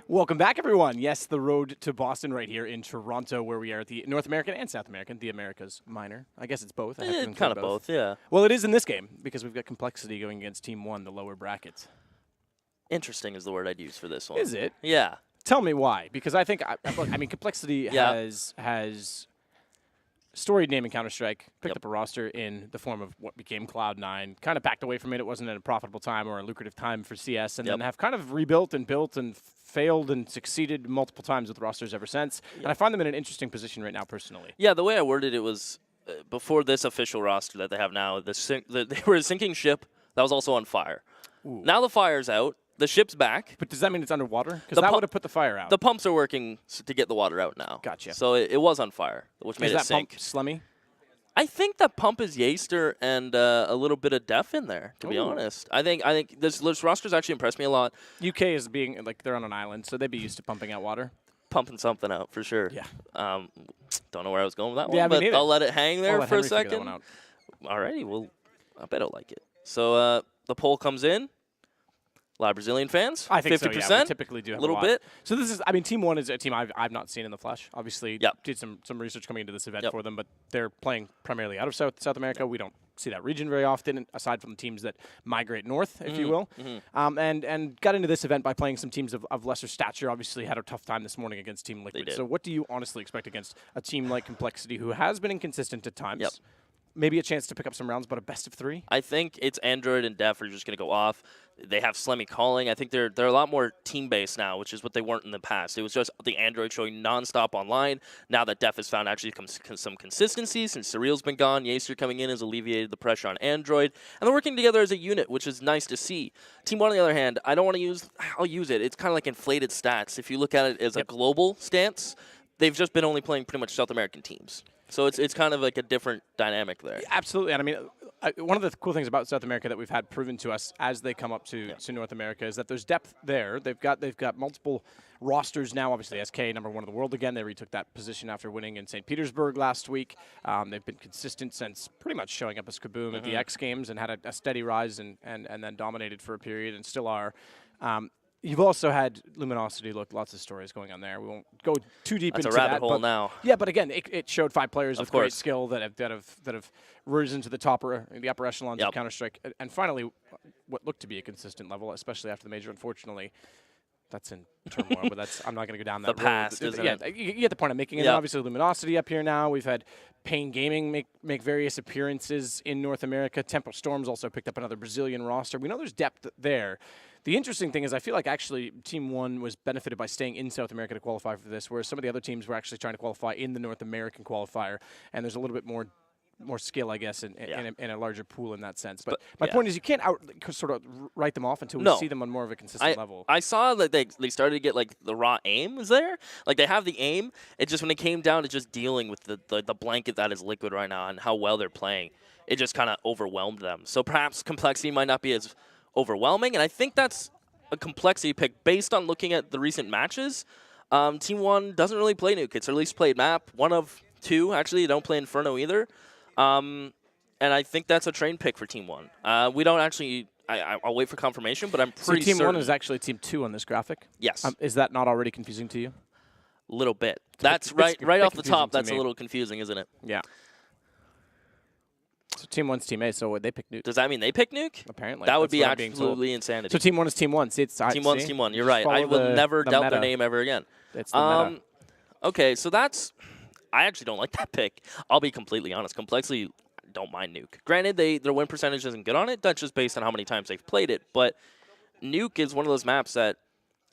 Welcome back, everyone. Yes, the road to Boston right here in Toronto, where we are at the North American and South American, the Americas minor. I guess it's both. I have to include Kind of both, yeah. Well, it is in this game because we've got Complexity going against Team 1, the lower brackets. Interesting is the word I'd use for this one. Is it? Yeah. Tell me why. Because I think, Complexity has storied name in Counter-Strike, picked up a roster in the form of what became Cloud9, kind of backed away from it. It wasn't at a profitable time or a lucrative time for CS, and then have kind of rebuilt and built and failed and succeeded multiple times with rosters ever since. And I find them in an interesting position right now, personally. Yeah, the way I worded it was before this official roster that they have now, they were a sinking ship that was also on fire. Ooh. Now the fire's out. The ship's back. But does that mean it's underwater? Because that would have put the fire out. The pumps are working to get the water out now. Gotcha. So it was on fire, which made it sink. Is that pump Slemmy? I think that pump is Yaster and a little bit of Def in there, to be honest. I think this roster's actually impressed me a lot. UK is being, like, they're on an island, so they'd be used to pumping out water. Pumping something out, for sure. Yeah. Don't know where I was going with that one, Yeah, but I'll let it hang there for a second. All righty, well, I bet I'll like it. So the poll comes in. A lot of Brazilian fans. I think 50%. So, yeah. We typically do have a little bit. So this is, Team 1 is a team I've not seen in the flesh. Obviously, did some research coming into this event for them, but they're playing primarily out of South America. We don't see that region very often, aside from the teams that migrate north, if you will. And got into this event by playing some teams of lesser stature. Obviously, had a tough time this morning against Team Liquid. So what do you honestly expect against a team like Complexity, who has been inconsistent at times? Maybe a chance to pick up some rounds, but a best of 3? I think it's Android and Def are just going to go off. They have Slemmy calling. I think they're a lot more team-based now, which is what they weren't in the past. It was just the Android showing nonstop online. Now that Def has found actually some consistency since Surreal's been gone. Yaster coming in has alleviated the pressure on Android. And they're working together as a unit, which is nice to see. Team 1, on the other hand, I'll use it. It's kind of like inflated stats. If you look at it as a global stance, they've just been only playing pretty much South American teams. So it's kind of like a different dynamic there. Absolutely. And I mean, one of the cool things about South America that we've had proven to us as they come up to North America is that there's depth there. They've got multiple rosters now. Obviously, SK, #1 in the world again. They retook that position after winning in St. Petersburg last week. They've been consistent since pretty much showing up as Kaboom at the X Games and had a steady rise and then dominated for a period and still are. You've also had Luminosity. Look, lots of stories going on there. We won't go too deep into that. It's a rabbit hole now. Yeah, but again, it showed 5 players with great skill that have risen to the upper echelons of Counter-Strike. And finally, what looked to be a consistent level, especially after the major, unfortunately. That's in turmoil, but I'm not going to go down that road. The past, isn't it? You get the point I'm making. And obviously, Luminosity up here now. We've had Pain Gaming make various appearances in North America. Tempo Storm's also picked up another Brazilian roster. We know there's depth there. The interesting thing is I feel like actually Team 1 was benefited by staying in South America to qualify for this, whereas some of the other teams were actually trying to qualify in the North American qualifier, and there's a little bit more skill, I guess, in a larger pool in that sense. But my point is you can't sort of write them off until we see them on more of a consistent level. I saw that they started to get, like, the raw aim was there. Like, they have the aim. It just, when it came down to just dealing with the blanket that is Liquid right now and how well they're playing, it just kind of overwhelmed them. So perhaps Complexity might not be as overwhelming, and I think that's a Complexity pick based on looking at the recent matches. Team 1 doesn't really play Nuke. It's at least played map. 1 of 2, actually. They don't play Inferno either. And I think that's a train pick for Team 1. We don't actually... I'll wait for confirmation, but I'm pretty certain. So Team 1 is actually Team 2 on this graphic? Yes. Is that not already confusing to you? A little bit. That's right off the top. That's a little confusing, isn't it? Yeah. So Team 1's Team A, so would they pick Nuke? Does that mean they pick Nuke? Apparently. That would be absolutely insanity. So Team 1 is Team 1. See, Team 1's Team 1. You're right. I will never doubt their name ever again. It's the meta. Okay, so that's... I actually don't like that pick. I'll be completely honest. Complexity don't mind Nuke. Granted, their win percentage isn't good on it. That's just based on how many times they've played it. But Nuke is one of those maps that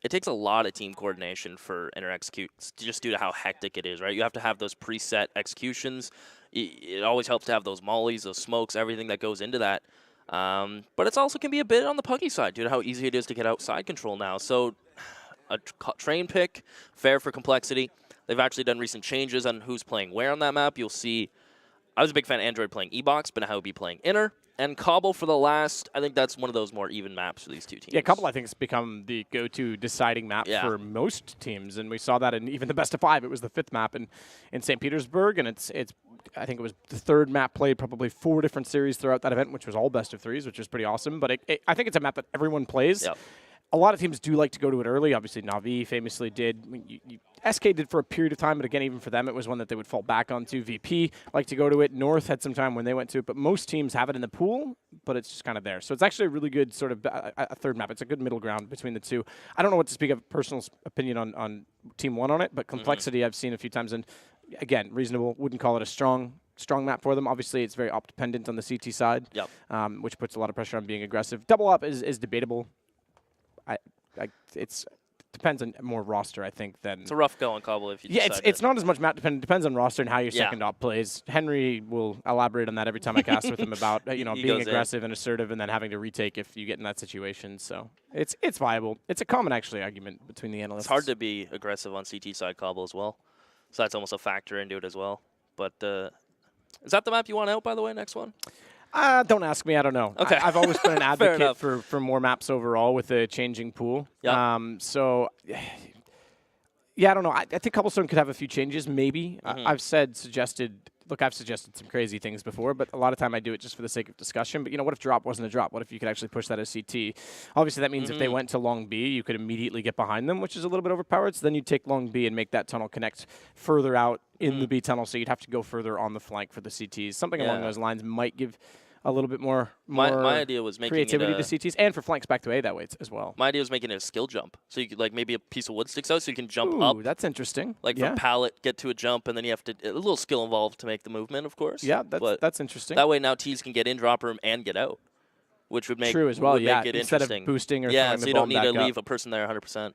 it takes a lot of team coordination for inter-execute, just due to how hectic it is, right? You have to have those preset executions. It always helps to have those mollies, those smokes, everything that goes into that. But it also can be a bit on the puggy side due to how easy it is to get outside control now. So a train pick, fair for Complexity. They've actually done recent changes on who's playing where on that map. You'll see, I was a big fan of Android playing E-Box, but now he'll be playing Inner. And Cobble for the last, I think that's one of those more even maps for these two teams. Yeah, Cobble, I think, has become the go-to deciding map for most teams. And we saw that in even the best of 5. It was the 5th map in St. Petersburg. And it's I think it was the 3rd map played probably 4 different series throughout that event, which was all best of 3s, which was pretty awesome. But I think it's a map that everyone plays. Yep. a lot of teams do like to go to it early. Obviously, Na'Vi famously did. I mean, SK did for a period of time, but again, even for them, it was one that they would fall back onto. VP like to go to it. North had some time when they went to it, but most teams have it in the pool, but it's just kind of there. So it's actually a really good sort of a third map. It's a good middle ground between the two. I don't know what to speak of personal opinion on Team 1 on it, but Complexity I've seen a few times, and again, reasonable. Wouldn't call it a strong map for them. Obviously, it's very op dependent on the CT side, which puts a lot of pressure on being aggressive. Double up is debatable. It's depends on more roster, I think, than... It's a rough go on Cobble if you decide it's not as much map dependent. It depends on roster and how your second op plays. Henry will elaborate on that every time I cast with him about being aggressive and assertive and then having to retake if you get in that situation. So it's viable. It's a common, actually, argument between the analysts. It's hard to be aggressive on CT side Cobble as well. So that's almost a factor into it as well. But is that the map you want out, by the way, next one? Don't ask me. I don't know. Okay. I've always been an advocate for more maps overall with a changing pool. So, yeah, I don't know. I think Cobblestone could have a few changes, maybe. I've suggested some crazy things before, but a lot of time I do it just for the sake of discussion. But, what if drop wasn't a drop? What if you could actually push that as CT? Obviously, that means if they went to long B, you could immediately get behind them, which is a little bit overpowered. So then you'd take long B and make that tunnel connect further out in the B tunnel, so you'd have to go further on the flank for the CTs. Something along those lines might give a little bit more my idea was making creativity to CTs and for flanks back to A that way as well. My idea was making it a skill jump. So you could, like, maybe a piece of wood sticks out so you can jump Ooh, up. That's interesting. Like from pallet, get to a jump, and then you have to, a little skill involved to make the movement, of course. Yeah, that's interesting. That way now T's can get in, drop room, and get out, which would make, True as well, make it instead interesting. of boosting or yeah, throwing so the you ball don't need to back leave up. a person there 100%.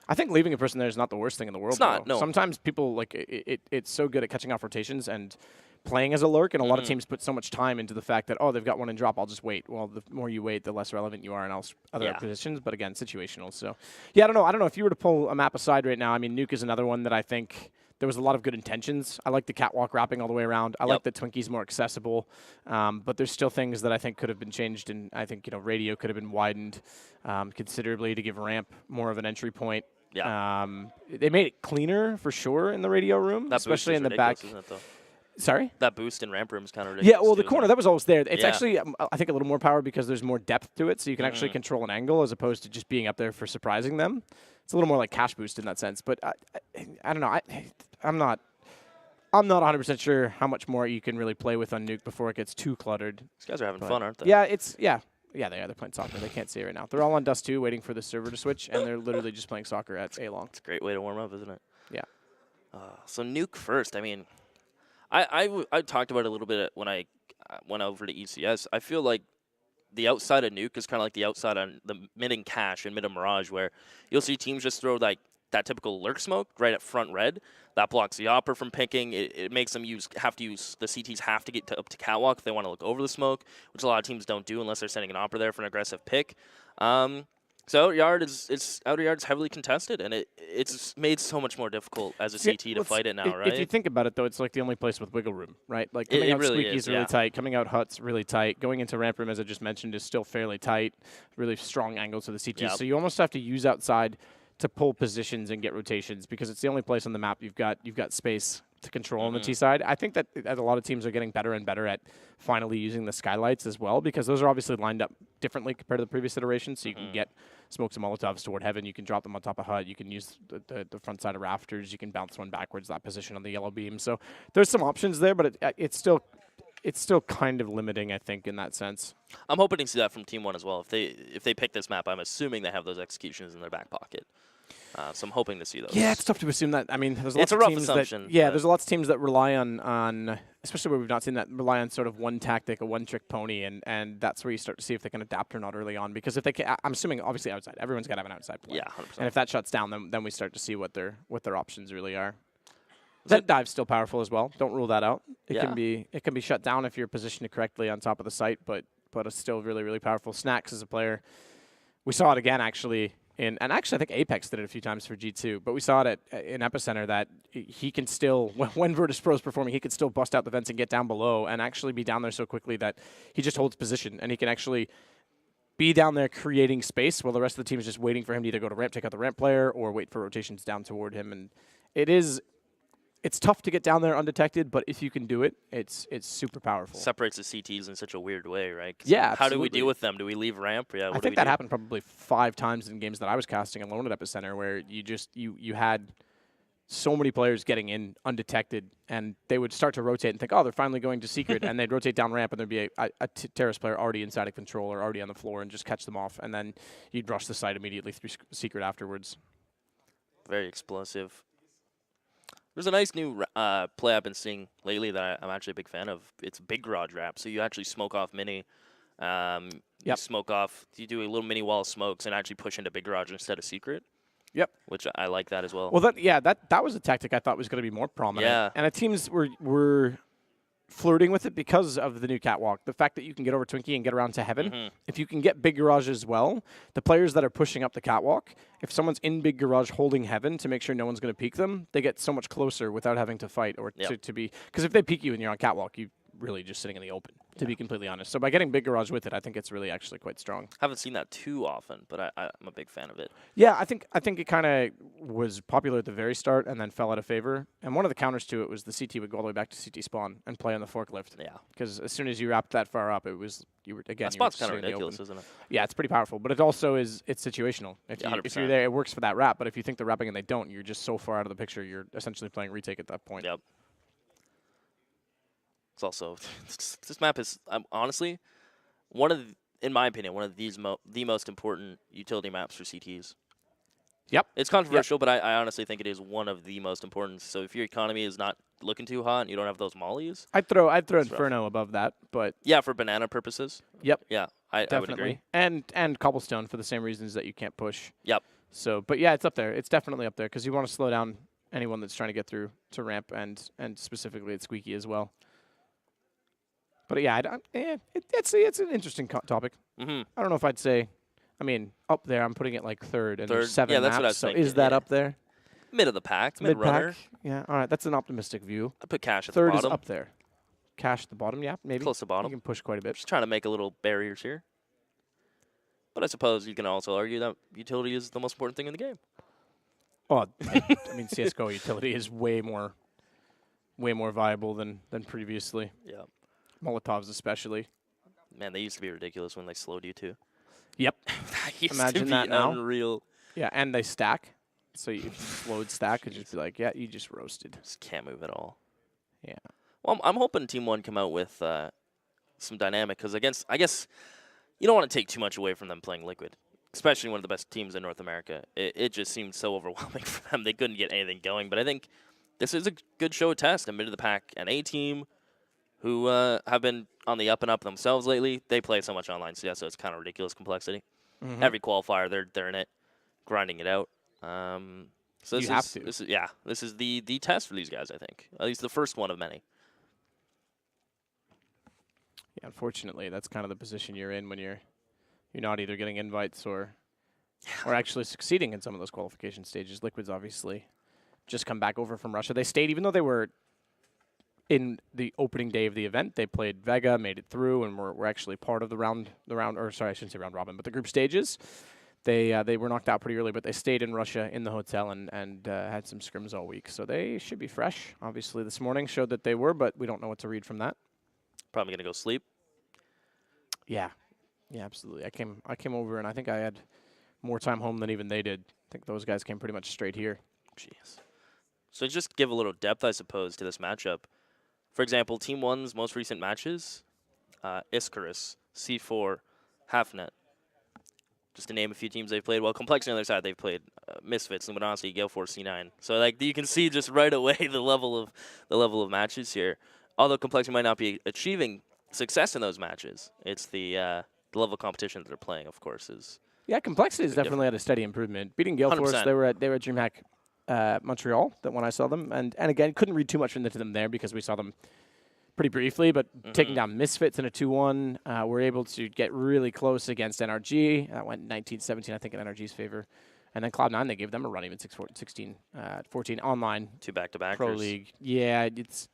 I think leaving a person there is not the worst thing in the world. It's not, no. Sometimes people, it's so good at catching off rotations and playing as a lurk, and a lot of teams put so much time into the fact that, they've got one in drop, I'll just wait. Well, the more you wait, the less relevant you are in other positions, but again, situational. So, yeah, I don't know if you were to pull a map aside right now, I mean, Nuke is another one that I think there was a lot of good intentions. I like the catwalk wrapping all the way around. I like that Twinkie's more accessible, but there's still things that I think could have been changed, and I think, radio could have been widened considerably to give ramp more of an entry point. Yeah. They made it cleaner for sure in the radio room, especially in the back. Isn't it, though? Sorry? That boost in ramp room is kind of ridiculous. Yeah, well, the corner, that was always there. It's actually, I think, a little more power because there's more depth to it, so you can actually control an angle as opposed to just being up there for surprising them. It's a little more like cash boost in that sense. But I don't know. I'm not 100% sure how much more you can really play with on Nuke before it gets too cluttered. These guys are having fun, aren't they? Yeah, Yeah, they are. They're playing soccer. They can't see it right now. They're all on Dust 2 waiting for the server to switch, and they're literally just playing soccer at A-Long. It's a great way to warm up, isn't it? Yeah. So Nuke first. I mean, I talked about it a little bit when I went over to ECS. I feel like the outside of Nuke is kind of like the outside on the mid and Cash and mid and Mirage, where you'll see teams just throw like that typical lurk smoke right at front red. That blocks the Opper from picking. It makes them the CTs have to get up to catwalk if they want to look over the smoke, which a lot of teams don't do unless they're sending an Opper there for an aggressive pick. So outer yard's heavily contested, and it's made so much more difficult as a CT to fight it now, right? If you think about it, though, it's like the only place with wiggle room, right? Like coming out really Squeaky's really tight, coming out Hut's really tight, going into ramp room, as I just mentioned, is still fairly tight. Really strong angle to the CT, so you almost have to use outside to pull positions and get rotations because it's the only place on the map you've got space to control on the T side. I think that a lot of teams are getting better and better at finally using the skylights as well because those are obviously lined up differently compared to the previous iteration, so you can get smokes and Molotovs toward heaven. You can drop them on top of HUD. You can use the front side of rafters. You can bounce one backwards, that position on the yellow beam. So there's some options there, but it's still kind of limiting, I think, in that sense. I'm hoping to see that from Team 1 as well. If they pick this map, I'm assuming they have those executions in their back pocket. So I'm hoping to see those. Yeah, it's tough to assume that. I mean, there's it's lots a of rough teams assumption. there's lots of teams that rely on especially where we've not seen that, rely on sort of one tactic, a one-trick pony, and that's where you start to see if they can adapt or not early on. Because if they can, I'm assuming obviously outside, everyone's got to have an outside play. Yeah, 100%. And if that shuts down, then we start to see what their options really are. That dive's still powerful as well. Don't rule that out. It can be shut down if you're positioned correctly on top of the site, but it's still really, really powerful. Snacks is a player. We saw it again actually. And actually, I think Apex did it a few times for G2, but we saw it in Epicenter that he can still, when Virtus Pro is performing, he can still bust out the vents and get down below and actually be down there so quickly that he just holds position and he can actually be down there creating space while the rest of the team is just waiting for him to either go to ramp, take out the ramp player, or wait for rotations down toward him. And it is it's tough to get down there undetected, but if you can do it, it's super powerful. Separates the CTs in such a weird way, right? 'Cause Yeah, how do we absolutely. deal with them? Do we leave ramp? Yeah, I what do think we that do? happened probably 5 times in games that I was casting alone at Epicenter, where you had so many players getting in undetected, and they would start to rotate and think, oh, they're finally going to secret, and they'd rotate down ramp, and there'd be a Terrace player already inside of control or already on the floor and just catch them off, and then you'd rush the site immediately through secret afterwards. Very explosive. There's a nice new play I've been seeing lately that I'm actually a big fan of. It's big garage wrap. So you actually smoke off mini. You Yep. smoke off. You do a little mini wall of smokes and actually push into big garage instead of secret. Yep. Which I like that as well. Well, that was a tactic I thought was going to be more prominent. Yeah. And the teams were flirting with it because of the new catwalk. The fact that you can get over Twinkie and get around to heaven. Mhm. If you can get big garage as well, the players that are pushing up the catwalk, if someone's in big garage holding heaven to make sure no one's going to peek them, they get so much closer without having to fight or Yep. to be. Because if they peek you and you're on catwalk, you really just sitting in the open, to be completely honest. So by getting big garage with it, I think it's really actually quite strong. Haven't seen that too often, but I'm a big fan of it. Yeah, I think it kind of was popular at the very start and then fell out of favor. And one of the counters to it was the CT would go all the way back to CT spawn and play on the forklift. Yeah. Because as soon as you wrapped that far up, it was you were again. That you were spot's kind of sitting in the ridiculous, open. isn't it? Yeah, it's pretty powerful, but it also it's situational. If Yeah, you, if you're 100%. there, it works for that wrap. But if you think they're wrapping and they don't, you're just so far out of the picture. You're essentially playing retake at that point. Yep. It's also this map is honestly in my opinion, one of the most important utility maps for CTs. Yep. It's controversial, but I honestly think it is one of the most important. So if your economy is not looking too hot and you don't have those mollies, I'd throw It's rough. Inferno above that, but yeah, for banana purposes, yep, yeah, I would agree. definitely. And Cobblestone for the same reasons that you can't push. Yep. So, but yeah, it's up there. It's definitely up there because you want to slow down anyone that's trying to get through to ramp and specifically at Squeaky as well. But yeah, it's an interesting topic. Mm-hmm. I don't know if I'd say, I mean, up there. I'm putting it like third, and there's Third? 7 Yeah, that's maps. what I was so thinking, is that yeah. up there? Mid of the pack, mid Mid-pack? runner. Yeah. All right, that's an optimistic view. I put Cash at Third the is bottom, up there. Cash at the bottom, yeah, maybe. close to You bottom. can push quite a bit. Just trying to make a little barriers here. But I suppose you can also argue that utility is the most important thing in the game. Oh, I mean, CS:GO utility is way more viable than previously. Yeah. Molotovs especially. Man, they used to be ridiculous when they slowed you too. Yep. That used Imagine to be that now. unreal. Yeah, and they stack. So if you slowed stack, it'd just be like, yeah, you just roasted. Just can't move at all. Yeah. Well, I'm hoping Team 1 come out with some dynamic, because I guess you don't want to take too much away from them playing Liquid, especially one of the best teams in North America. It just seemed so overwhelming for them. They couldn't get anything going. But I think this is a good show of test. A mid of the pack and A team who have been on the up and up themselves lately. They play so much online CS, so it's kind of ridiculous complexity. Mhm. Every qualifier, they're in it, grinding it out. So You have to. This is the test for these guys, I think. At least the first one of many. Yeah, unfortunately, that's kind of the position you're in when you're not either getting invites or actually succeeding in some of those qualification stages. Liquid's obviously just come back over from Russia. They stayed, even though they were in the opening day of the event. They played Vega, made it through, and were actually part of the round, or sorry, I shouldn't say round robin, but the group stages. They were knocked out pretty early, but they stayed in Russia in the hotel and had some scrims all week. So they should be fresh. Obviously, this morning showed that they were, but we don't know what to read from that. Probably gonna go sleep. Yeah, absolutely. I came over and I think I had more time home than even they did. I think those guys came pretty much straight here. Jeez. So just give a little depth, I suppose, to this matchup. For example, Team 1's most recent matches, Icarus, C4, Halfnet. Just to name a few teams they've played. Well, Complexity on the other side, they've played Misfits, Luminosity, Gale Force, C9. So like you can see just right away the level of matches here. Although Complexity might not be achieving success in those matches, it's the level of competition that they're playing, of course, is. Yeah, Complexity has Big definitely had a steady improvement. Beating Gale Force, 100%. they were at DreamHack Montreal that when I saw them, and again couldn't read too much into them there because we saw them pretty briefly, but taking down Misfits in a 2-1, we're able to get really close against NRG. That went 19-17, I think, in NRG's favor. And then Cloud9, they gave them a run, even 16-14 online. 2 back-to-backers. Pro League. Yeah, that's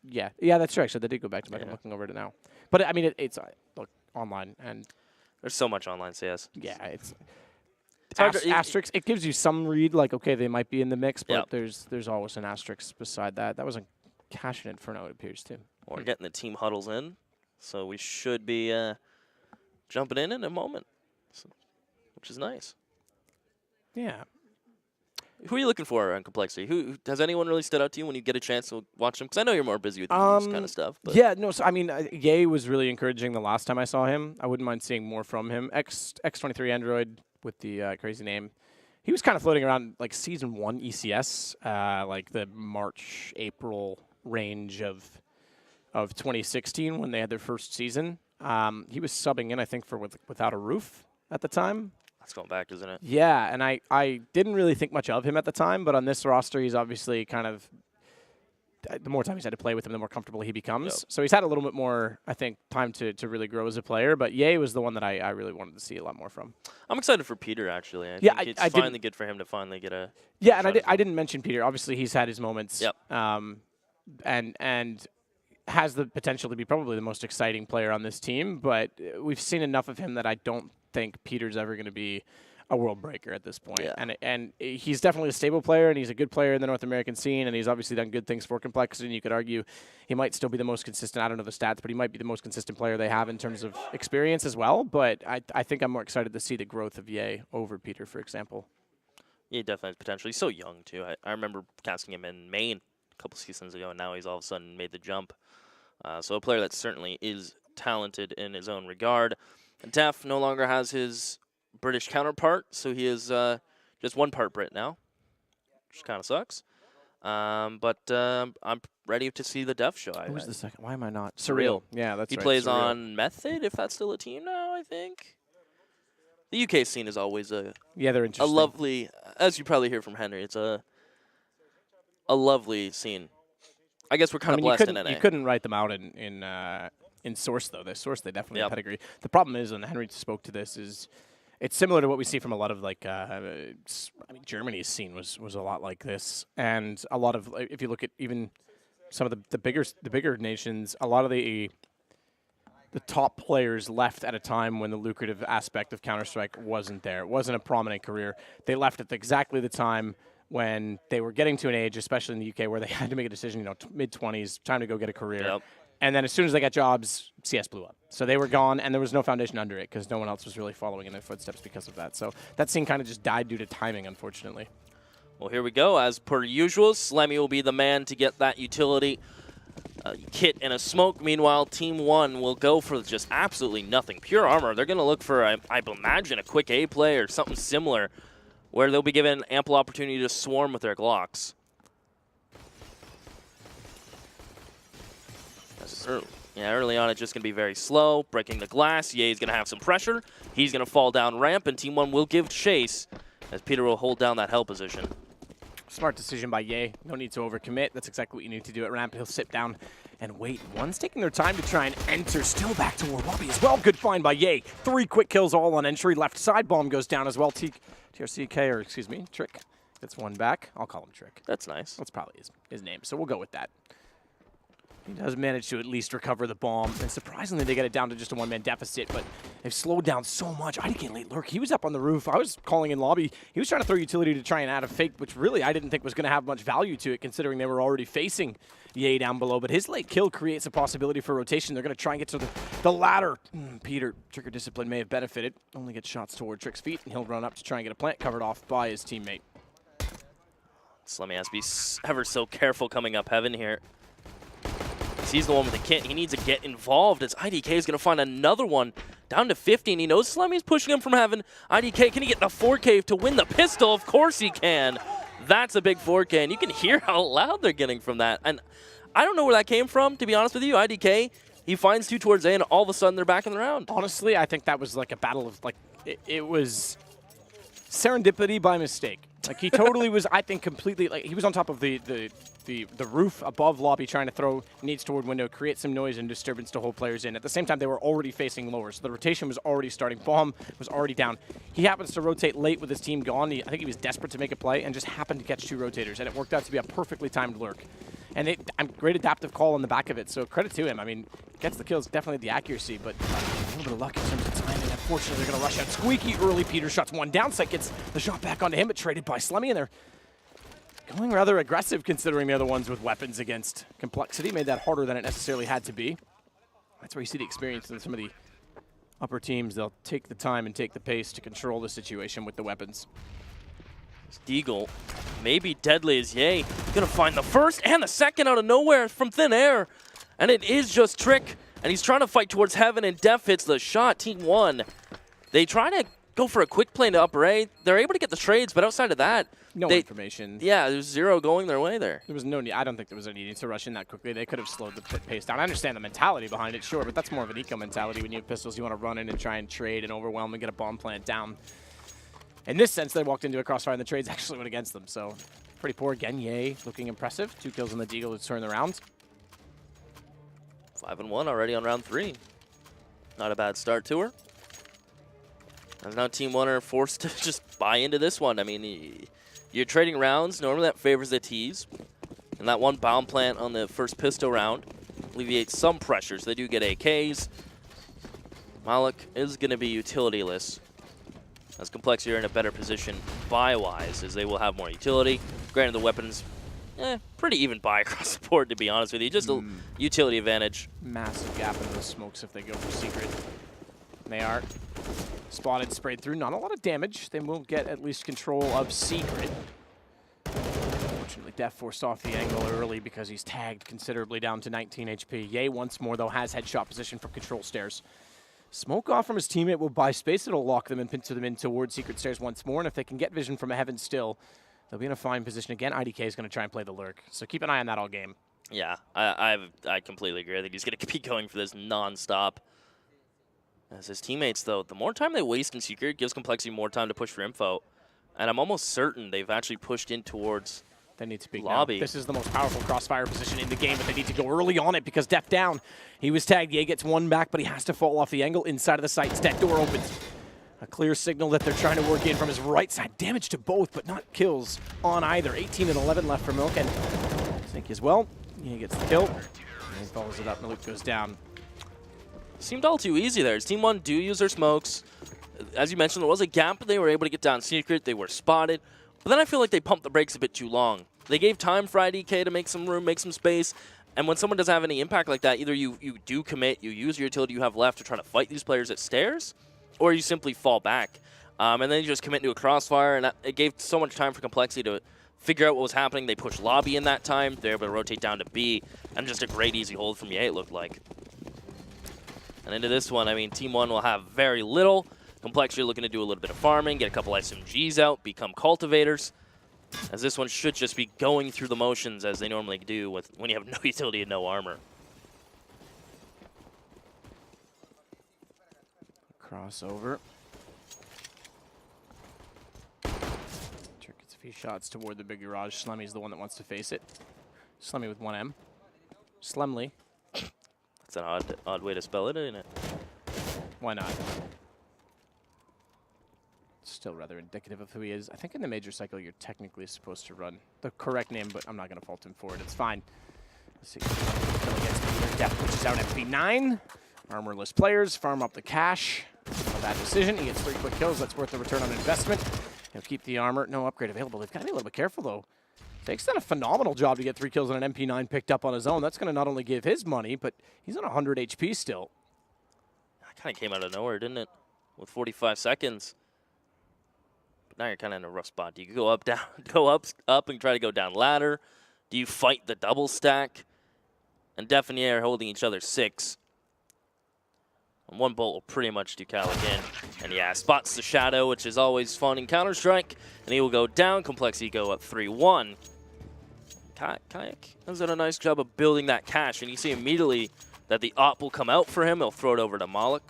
true. Actually, they did go back to back. I'm looking over it now. But I mean, it's look online, and There's so much online CS. yeah, it's hard to- asterisk. It gives you some read, like okay, they might be in the mix, but Yep. there's always an asterisk beside that. That was a Cash and Inferno, it appears, too. We're getting the team huddles in, so we should be jumping in a moment, which is nice. Yeah. Who are you looking for on Complexity? Who has anyone really stood out to you when you get a chance to watch them? Because I know you're more busy with this kind of stuff. But. Yeah, no, so I mean, Ye was really encouraging the last time I saw him. I wouldn't mind seeing more from him. X23 Android with the crazy name. He was kind of floating around like Season 1 ECS, like the March, April range of 2016 when they had their first season. He was subbing in, I think, for Without a Roof at the time. That's going back, isn't it? Yeah, and I didn't really think much of him at the time, but on this roster, he's obviously kind of, the more time he's had to play with him, the more comfortable he becomes. Yep. So he's had a little bit more, I think, time to really grow as a player, but Ye was the one that I really wanted to see a lot more from. I'm excited for Peter, actually. I think it's finally good for him to finally get a Yeah, and I didn't mention Peter. Obviously, he's had his moments. Yep. And has the potential to be probably the most exciting player on this team, but we've seen enough of him that I don't think Peter's ever going to be a world breaker at this point. Yeah. And he's definitely a stable player, and he's a good player in the North American scene, and he's obviously done good things for Complexity, and you could argue he might still be the most consistent. I don't know the stats, but he might be the most consistent player they have in terms of experience as well. But I think I'm more excited to see the growth of Ye over Peter, for example. Yeah, definitely has potential. He's so young, too. I remember casting him in Maine a couple seasons ago, and now he's all of a sudden made the jump. So a player that certainly is talented in his own regard. Def no longer has his British counterpart, so he is just one part Brit now, which kind of sucks. But I'm ready to see the Def show. Who's the second? Why am I not? Surreal. Yeah, that's he right. plays Surreal. on Method, if that's still a team now, I think. The UK scene is always they're a interesting. lovely, as you probably hear from Henry, it's a lovely scene. I guess we're kind of blessed in NA. You couldn't write them out in Source, though. The Source, they definitely have pedigree. The problem is, and Henry spoke to this, is it's similar to what we see from a lot of, like, Germany's scene was a lot like this. And a lot of, if you look at even some of the bigger nations, a lot of the top players left at a time when the lucrative aspect of Counter-Strike wasn't there. It wasn't a prominent career. They left at exactly the time when they were getting to an age, especially in the UK, where they had to make a decision, mid-20s, time to go get a career. Yep. And then as soon as they got jobs, CS blew up. So they were gone, and there was no foundation under it because no one else was really following in their footsteps because of that. So that scene kind of just died due to timing, unfortunately. Well, here we go. As per usual, Slemmy will be the man to get that utility kit and a smoke. Meanwhile, Team 1 will go for just absolutely nothing. Pure Armor, they're going to look for, I imagine, a quick A play or something similar, where they'll be given ample opportunity to swarm with their Glocks. Early on, it's just going to be very slow, breaking the glass. Ye's going to have some pressure. He's going to fall down ramp, and Team 1 will give chase as Peter will hold down that hell position. Smart decision by Ye. No need to overcommit. That's exactly what you need to do at ramp. He'll sit down and wait. One's taking their time to try and enter. Still back to Warlobby as well. Good find by Ye. 3 quick kills all on entry. Left side bomb goes down as well. TRCK, or excuse me, Trick. Gets one back. I'll call him Trick. That's nice. That's probably his name, so we'll go with that. He does manage to at least recover the bomb, and surprisingly they get it down to just a one-man deficit, but they've slowed down so much. IDK late lurk, he was up on the roof. I was calling in lobby. He was trying to throw utility to try and add a fake, which really I didn't think was going to have much value to it, considering they were already facing Ye down below. But his late kill creates a possibility for rotation. They're going to try and get to the ladder. Peter, Trigger Discipline may have benefited. Only gets shots toward Trick's feet, and he'll run up to try and get a plant covered off by his teammate. Slemmy has to be ever so careful coming up heaven here. He's the one with the kit. He needs to get involved as IDK is going to find another one down to 50, and he knows Slemmy's pushing him from heaven. IDK, can he get the 4K to win the pistol? Of course he can. That's a big 4K, and you can hear how loud they're getting from that. And I don't know where that came from, to be honest with you. IDK, he finds 2 towards A, and all of a sudden they're back in the round. Honestly, I think that was like a battle of, like, it was serendipity by mistake. Like, he totally was, I think, completely, like, he was on top of the roof above lobby trying to throw nades toward window, create some noise and disturbance to hold players in. At the same time, they were already facing lower, so the rotation was already starting. Bomb was already down. He happens to rotate late with his team gone. I think he was desperate to make a play and just happened to catch 2 rotators, and it worked out to be a perfectly timed lurk. And great adaptive call on the back of it, so credit to him. I mean, gets the kills, definitely the accuracy, but a little bit of luck in terms of timing. Unfortunately, they're going to rush out squeaky early. Peter shuts one down, so gets the shot back onto him, but traded by Slemmy, and they're going rather aggressive considering they're the ones with weapons against Complexity. Made that harder than it necessarily had to be. That's where you see the experience in some of the upper teams. They'll take the time and take the pace to control the situation with the weapons. Deagle, maybe deadly as Yay. Gonna find the first and the second out of nowhere from thin air. And it is just Trick. And he's trying to fight towards heaven, and Def hits the shot. Team 1. They try to go for a quick play into upper A. They're able to get the trades, but outside of that, no information. Yeah, there's 0 going their way there. There was no need. I don't think there was any need to rush in that quickly. They could have slowed the pace down. I understand the mentality behind it, sure, but that's more of an eco mentality. When you have pistols, you want to run in and try and trade and overwhelm and get a bomb plant down. In this sense, they walked into a crossfire, and the trades actually went against them. So pretty poor again. Yay, looking impressive. 2 kills on the Deagle to turn the round. 5-1 already on round 3. Not a bad start to her. And now Team 1 are forced to just buy into this one. I mean, you're trading rounds. Normally that favors the Ts. And that one bomb plant on the first pistol round alleviates some pressures. They do get AKs. Malik is going to be utility-less. As Complexity are in a better position buy-wise, as they will have more utility. Granted, the weapons, pretty even buy across the board, to be honest with you. Just a utility advantage. Massive gap in those smokes if they go for secret. They are spotted, sprayed through. Not a lot of damage. They will get at least control of secret. Unfortunately, Def forced off the angle early because he's tagged considerably down to 19 HP. Yay once more, though, has headshot position from control stairs. Smoke off from his teammate will buy space. It'll lock them and pincer them in towards secret stairs once more. And if they can get vision from a heaven still, they'll be in a fine position again. IDK is going to try and play the lurk. So keep an eye on that all game. Yeah, I completely agree. I think he's going to keep going for this nonstop. As his teammates, though, the more time they waste in secret, it gives Complexity more time to push for info. And I'm almost certain they've actually pushed in towards they need to be lobby. Now. This is the most powerful crossfire position in the game, but they need to go early on it because Def down. He was tagged. Yay gets one back, but he has to fall off the angle inside of the site. Stack door opens. A clear signal that they're trying to work in from his right side. Damage to both, but not kills on either. 18 and 11 left for Milk, and Sink as well. He gets the kill. And he follows it up. Milk goes down. Seemed all too easy there. Team 1 do use their smokes. As you mentioned, there was a gap, but they were able to get down secret. They were spotted. But then I feel like they pumped the brakes a bit too long. They gave time for IDK to make some room, make some space. And when someone doesn't have any impact like that, either you do commit, you use your utility you have left to try to fight these players at stairs, or you simply fall back. And then you just commit to a crossfire, and it gave so much time for Complexity to figure out what was happening. They pushed lobby in that time. They were able to rotate down to B, and just a great easy hold from Yay, it looked like. And into this one, I mean, Team 1 will have very little. Complexity looking to do a little bit of farming, get a couple SMGs out, become cultivators. As this one should just be going through the motions as they normally do when you have no utility and no armor. Crossover. Trick gets a few shots toward the big garage. Slemmy's the one that wants to face it. Slemmy with 1M. Slemly. That's an odd way to spell it, isn't it? Why not? Still rather indicative of who he is. I think in the major cycle you're technically supposed to run the correct name, but I'm not going to fault him for it. It's fine. Let's see. Def pushes out MP9. Armorless players farm up the cash. Not a bad decision. He gets 3 quick kills. That's worth the return on investment. He'll keep the armor. No upgrade available. They've got to be a little bit careful, though. Take's done a phenomenal job to get 3 kills on an MP9 picked up on his own. That's going to not only give his money, but he's on 100 HP still. That kind of came out of nowhere, didn't it? With 45 seconds. But now you're kind of in a rough spot. Do you go up, down, go up and try to go down ladder? Do you fight the double stack? And Def and Yay are holding each other 6. And one bolt will pretty much do Cal again. And yeah, spots the shadow, which is always fun in Counter-Strike. And he will go down. Complexity go up 3-1. Kayak has done a nice job of building that cache. And you see immediately that the op will come out for him. He'll throw it over to Malik.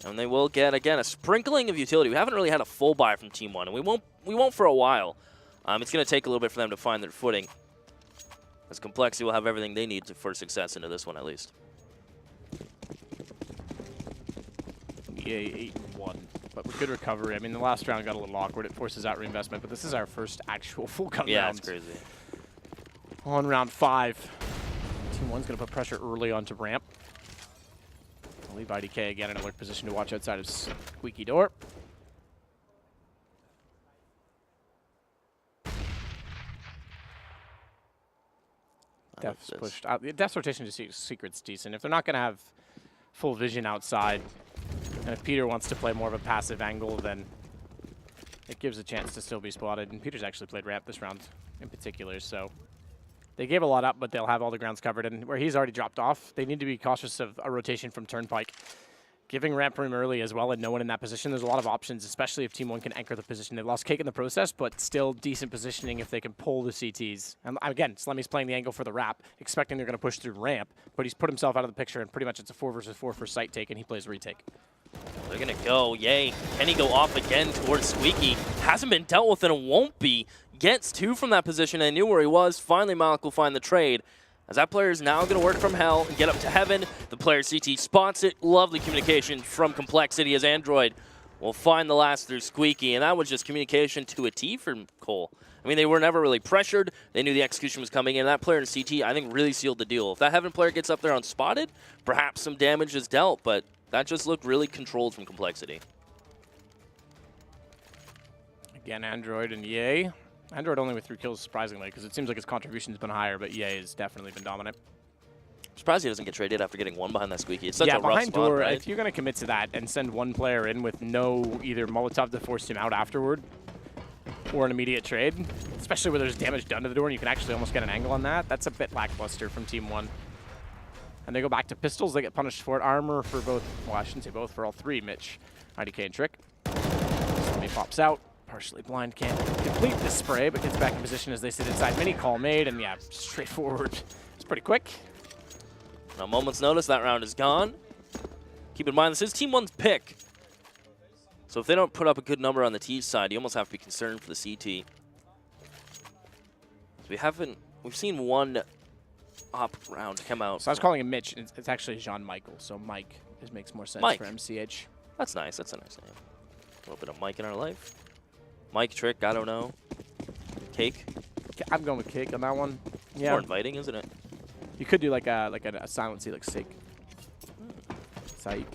And they will get, again, a sprinkling of utility. We haven't really had a full buy from Team 1, and we won't for a while. It's going to take a little bit for them to find their footing. As Complexity will have everything they need for success into this one, at least. Yay, 8-1, but with good recovery. I mean, the last round got a little awkward. It forces out reinvestment, but this is our first actual full gun round. Yeah, it's crazy. On round 5. Team 1's going to put pressure early onto ramp. I'll leave IDK again in a lurk position to watch outside of squeaky door. Def's pushed out. Def's rotation to Secret's decent. If they're not going to have full vision outside, and if Peter wants to play more of a passive angle, then it gives a chance to still be spotted. And Peter's actually played ramp this round in particular, so they gave a lot up, but they'll have all the grounds covered. And where he's already dropped off, they need to be cautious of a rotation from Turnpike. Giving ramp room early as well and no one in that position, there's a lot of options, especially if Team 1 can anchor the position. They've lost Cake in the process, but still decent positioning if they can pull the CTs. And again, Slemmy's playing the angle for the wrap, expecting they're going to push through ramp, but he's put himself out of the picture, and pretty much it's a 4 versus 4 for site take, and he plays retake. They're going to go. Yay. Can he go off again towards Squeaky? Hasn't been dealt with, and it won't be. Gets 2 from that position. I knew where he was. Finally, Malik will find the trade. As that player is now going to work from hell and get up to heaven. The player CT spots it. Lovely communication from Complexity as Android will find the last through Squeaky. And that was just communication to a T from Cole. I mean, they were never really pressured. They knew the execution was coming in. That player in CT, I think, really sealed the deal. If that heaven player gets up there unspotted, perhaps some damage is dealt. But that just looked really controlled from Complexity. Again, Android and Yay. Android only with 3 kills, surprisingly, because it seems like his contribution's been higher, but Yay has definitely been dominant. I'm surprised he doesn't get traded after getting 1 behind that Squeaky. It's such a rough behind spot, door, right? if you're going to commit to that and send one player in with no either Molotov to force him out afterward or an immediate trade, especially where there's damage done to the door and you can actually almost get an angle on that, that's a bit lackluster from Team 1. And they go back to pistols. They get punished for it. Armor for both, well, I shouldn't say both, for all 3, Mitch, IDK, and Trick. Somebody pops out. Partially blind, can't complete the spray, but gets back in position as they sit inside. Mini call made, and yeah, straightforward. It's pretty quick. A moment's notice, that round is gone. Keep in mind, this is Team 1's pick. So if they don't put up a good number on the T side, you almost have to be concerned for the CT. So we've seen 1 op round come out. So I was calling him Mitch. It's actually Jean-Michael, so Mike makes more sense for MCH. That's nice, that's a nice name. A little bit of Mike in our life. Mike, Trick, I don't know. Cake. I'm going with Cake on that one. Yeah. More inviting, isn't it? You could do like a silent C, like Sake. Psych.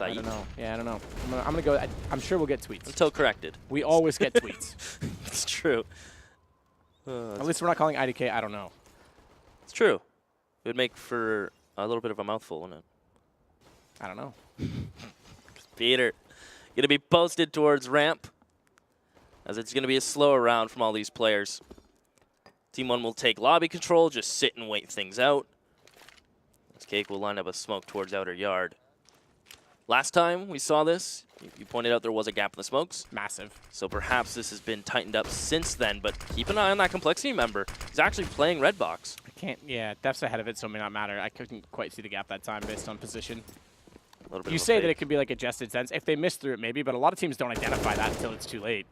I don't know. Yeah, I don't know. I'm gonna go. I'm sure we'll get tweets. Until corrected. We always get tweets. It's true. At least we're not calling IDK. I don't know. It's true. It would make for a little bit of a mouthful, wouldn't it? I don't know. Peter, gonna be posted towards ramp, as it's going to be a slower round from all these players. Team 1 will take lobby control, just sit and wait things out. This Cake will line up a smoke towards outer yard. Last time we saw this, you pointed out there was a gap in the smokes. Massive. So perhaps this has been tightened up since then, but keep an eye on that Complexity member. He's actually playing red box. I can't, yeah, Def's ahead of it, so it may not matter. I couldn't quite see the gap that time based on position. You say that it could be like adjusted sense. If they miss through it, maybe, but a lot of teams don't identify that until it's too late.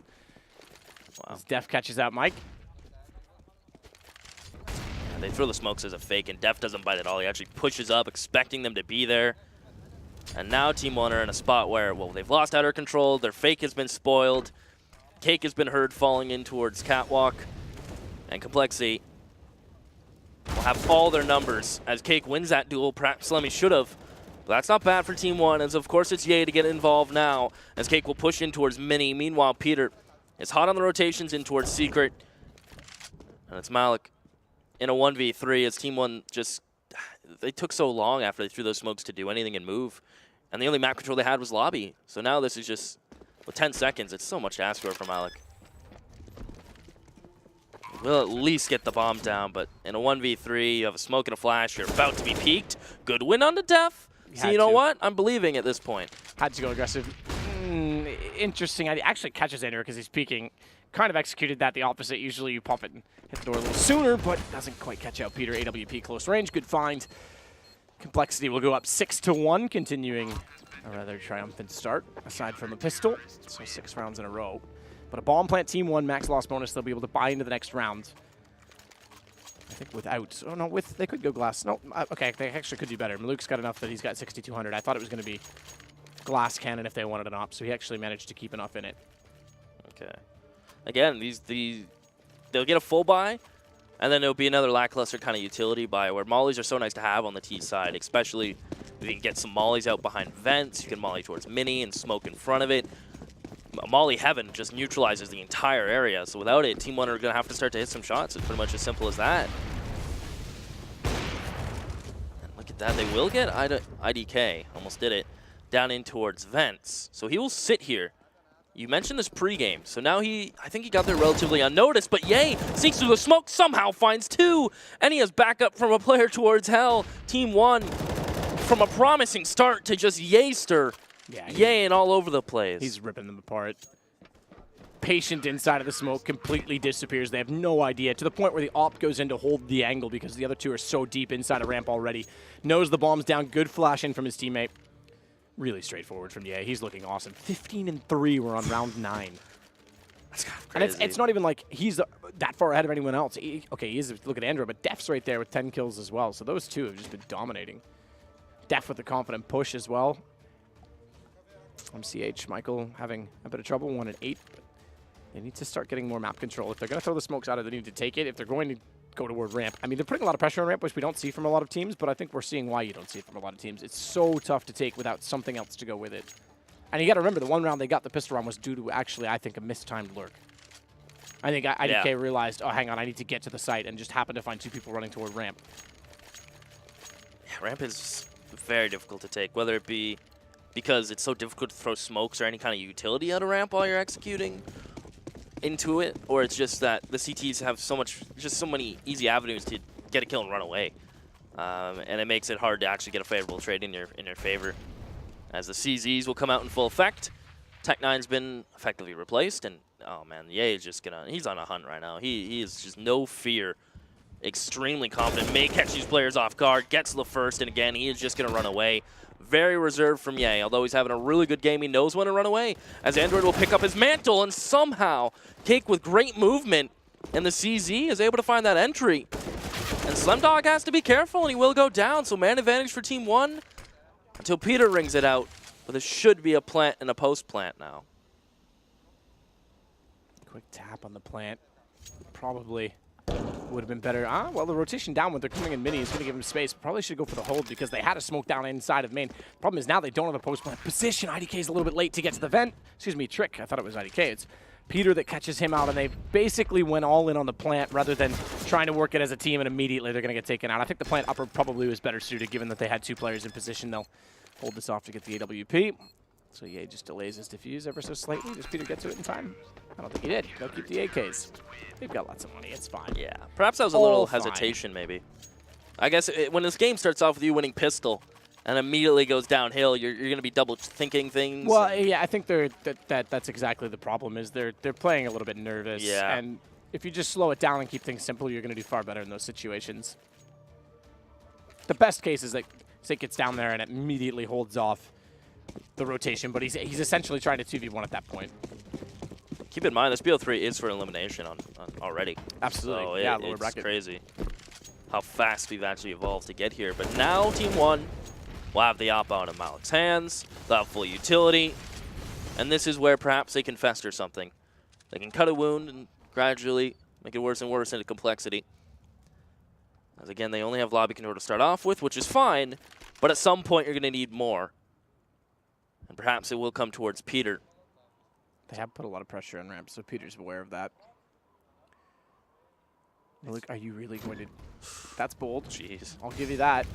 Wow. As Def catches out Mike. And they throw the smokes as a fake, and Def doesn't bite at all. He actually pushes up, expecting them to be there. And now Team 1 are in a spot where, well, they've lost outer control. Their fake has been spoiled. Cake has been heard falling in towards Catwalk. And Complexity will have all their numbers. As Cake wins that duel, perhaps Slemmy should have. But that's not bad for Team 1, as of course it's Ye to get involved now, as Cake will push in towards Mini. Meanwhile, Peter is hot on the rotations in towards Secret. And it's Malik in a 1v3 as Team 1 just, they took so long after they threw those smokes to do anything and move. And the only map control they had was lobby. So now this is just, with 10 seconds, it's so much to ask for Malik. We'll at least get the bomb down, but in a 1v3, you have a smoke and a flash, you're about to be peaked. Good win on the Def. So you know what? I'm believing at this point. Had to go aggressive. Interesting. I actually catches Andrew because he's peeking. Kind of executed that the opposite. Usually you pop it and hit the door a little sooner, but doesn't quite catch out Peter. AWP close range. Good find. Complexity will go up 6-1, continuing a rather triumphant start, aside from a pistol. So 6 rounds in a row. But a bomb plant Team 1, max loss bonus. They'll be able to buy into the next round. I think without, oh no, with, they could go glass. No, okay, they actually could do better. Malouk's got enough that he's got 6,200. I thought it was going to be glass cannon if they wanted an op, so he actually managed to keep enough in it. Okay. Again, they'll get a full buy, and then there'll be another lackluster kind of utility buy where mollies are so nice to have on the T side, especially if you can get some mollies out behind vents. You can molly towards Mini and smoke in front of it. Molly Heaven just neutralizes the entire area, so without it, Team 1 are going to have to start to hit some shots. It's pretty much as simple as that. that. They will get IDK, almost did it, down in towards Vents. So he will sit here. You mentioned this pregame, so now I think he got there relatively unnoticed, but Yay sneaks through the smoke, somehow finds 2, and he has backup from a player towards Hell. Team 1, from a promising start to just Yayster. Yeah, Yay and all over the place. He's ripping them apart. Patient inside of the smoke, completely disappears. They have no idea, to the point where the op goes in to hold the angle because the other two are so deep inside a ramp already. Knows the bomb's down, good flash in from his teammate. Really straightforward from Ye. He's looking awesome. 15-3, we're on round 9. That's kind of And crazy. it's not even like he's that far ahead of anyone else. Okay, he is, look at Andrew, but Def's right there with 10 kills as well. So those two have just been dominating. Def with the confident push as well. MCH, Michael having a bit of trouble, 1 and 8. But they need to start getting more map control. If they're going to throw the smokes out, they need to take it. If they're going to go toward ramp, I mean, they're putting a lot of pressure on ramp, which we don't see from a lot of teams, but I think we're seeing why you don't see it from a lot of teams. It's so tough to take without something else to go with it. And you got to remember, the one round they got the pistol round was due to actually, I think, a mistimed lurk. I think IDK realized, oh, hang on, I need to get to the site, and just happened to find 2 people running toward ramp. Yeah, ramp is very difficult to take, whether it be because it's so difficult to throw smokes or any kind of utility out of ramp while you're executing into it, or it's just that the CTs have so many easy avenues to get a kill and run away, and it makes it hard to actually get a favorable trade in your favor. As the CZs will come out in full effect, Tech9's been effectively replaced, and oh man, Ye is just he's on a hunt right now. He is just no fear, extremely confident, may catch these players off guard, gets the first, and again, he is just gonna run away. Very reserved from Ye, although he's having a really good game, he knows when to run away, as Android will pick up his mantle and somehow Cake with great movement, and the CZ is able to find that entry. And Slemdog has to be careful, and he will go down, so man advantage for Team 1 until Peter rings it out, but there should be a plant and a post plant now. Quick tap on the plant. Probably would have been better. Well, the rotation down when they're coming in mini is going to give them space. Probably should go for the hold because they had a smoke down inside of main. Problem is now they don't have a post plant position. IDK is a little bit late to get to the vent. Excuse me, Trick. I thought it was IDK. It's Peter that catches him out, and they basically went all in on the plant rather than trying to work it as a team, and immediately they're going to get taken out. I think the plant upper probably was better suited given that they had 2 players in position. They'll hold this off to get the AWP. So Ye just delays his defuse ever so slightly. Does Peter get to it in time? I don't think he did. They'll keep the AKs. They've got lots of money. It's fine. Yeah, perhaps that was a little hesitation maybe. I guess when this game starts off with you winning pistol and immediately goes downhill, you're going to be double thinking things. Well, yeah, I think that's exactly the problem is they're playing a little bit nervous. Yeah. And if you just slow it down and keep things simple, you're going to do far better in those situations. The best case is that Sik gets down there and immediately holds off the rotation, but he's essentially trying to 2v1 at that point. Keep in mind, this BO3 is for elimination on already. Absolutely. So yeah, lower it's bracket. crazy how fast we've actually evolved to get here. But now Team 1 will have the op out of Malik's hands. They'll have full utility. And this is where perhaps they can fester something. They can cut a wound and gradually make it worse and worse into complexity. As again, they only have lobby control to start off with, which is fine. But at some point, you're going to need more. And perhaps it will come towards Peter. They have put a lot of pressure on ramp, so Peter's aware of that. Look, are you really going to... That's bold. Jeez. I'll give you that.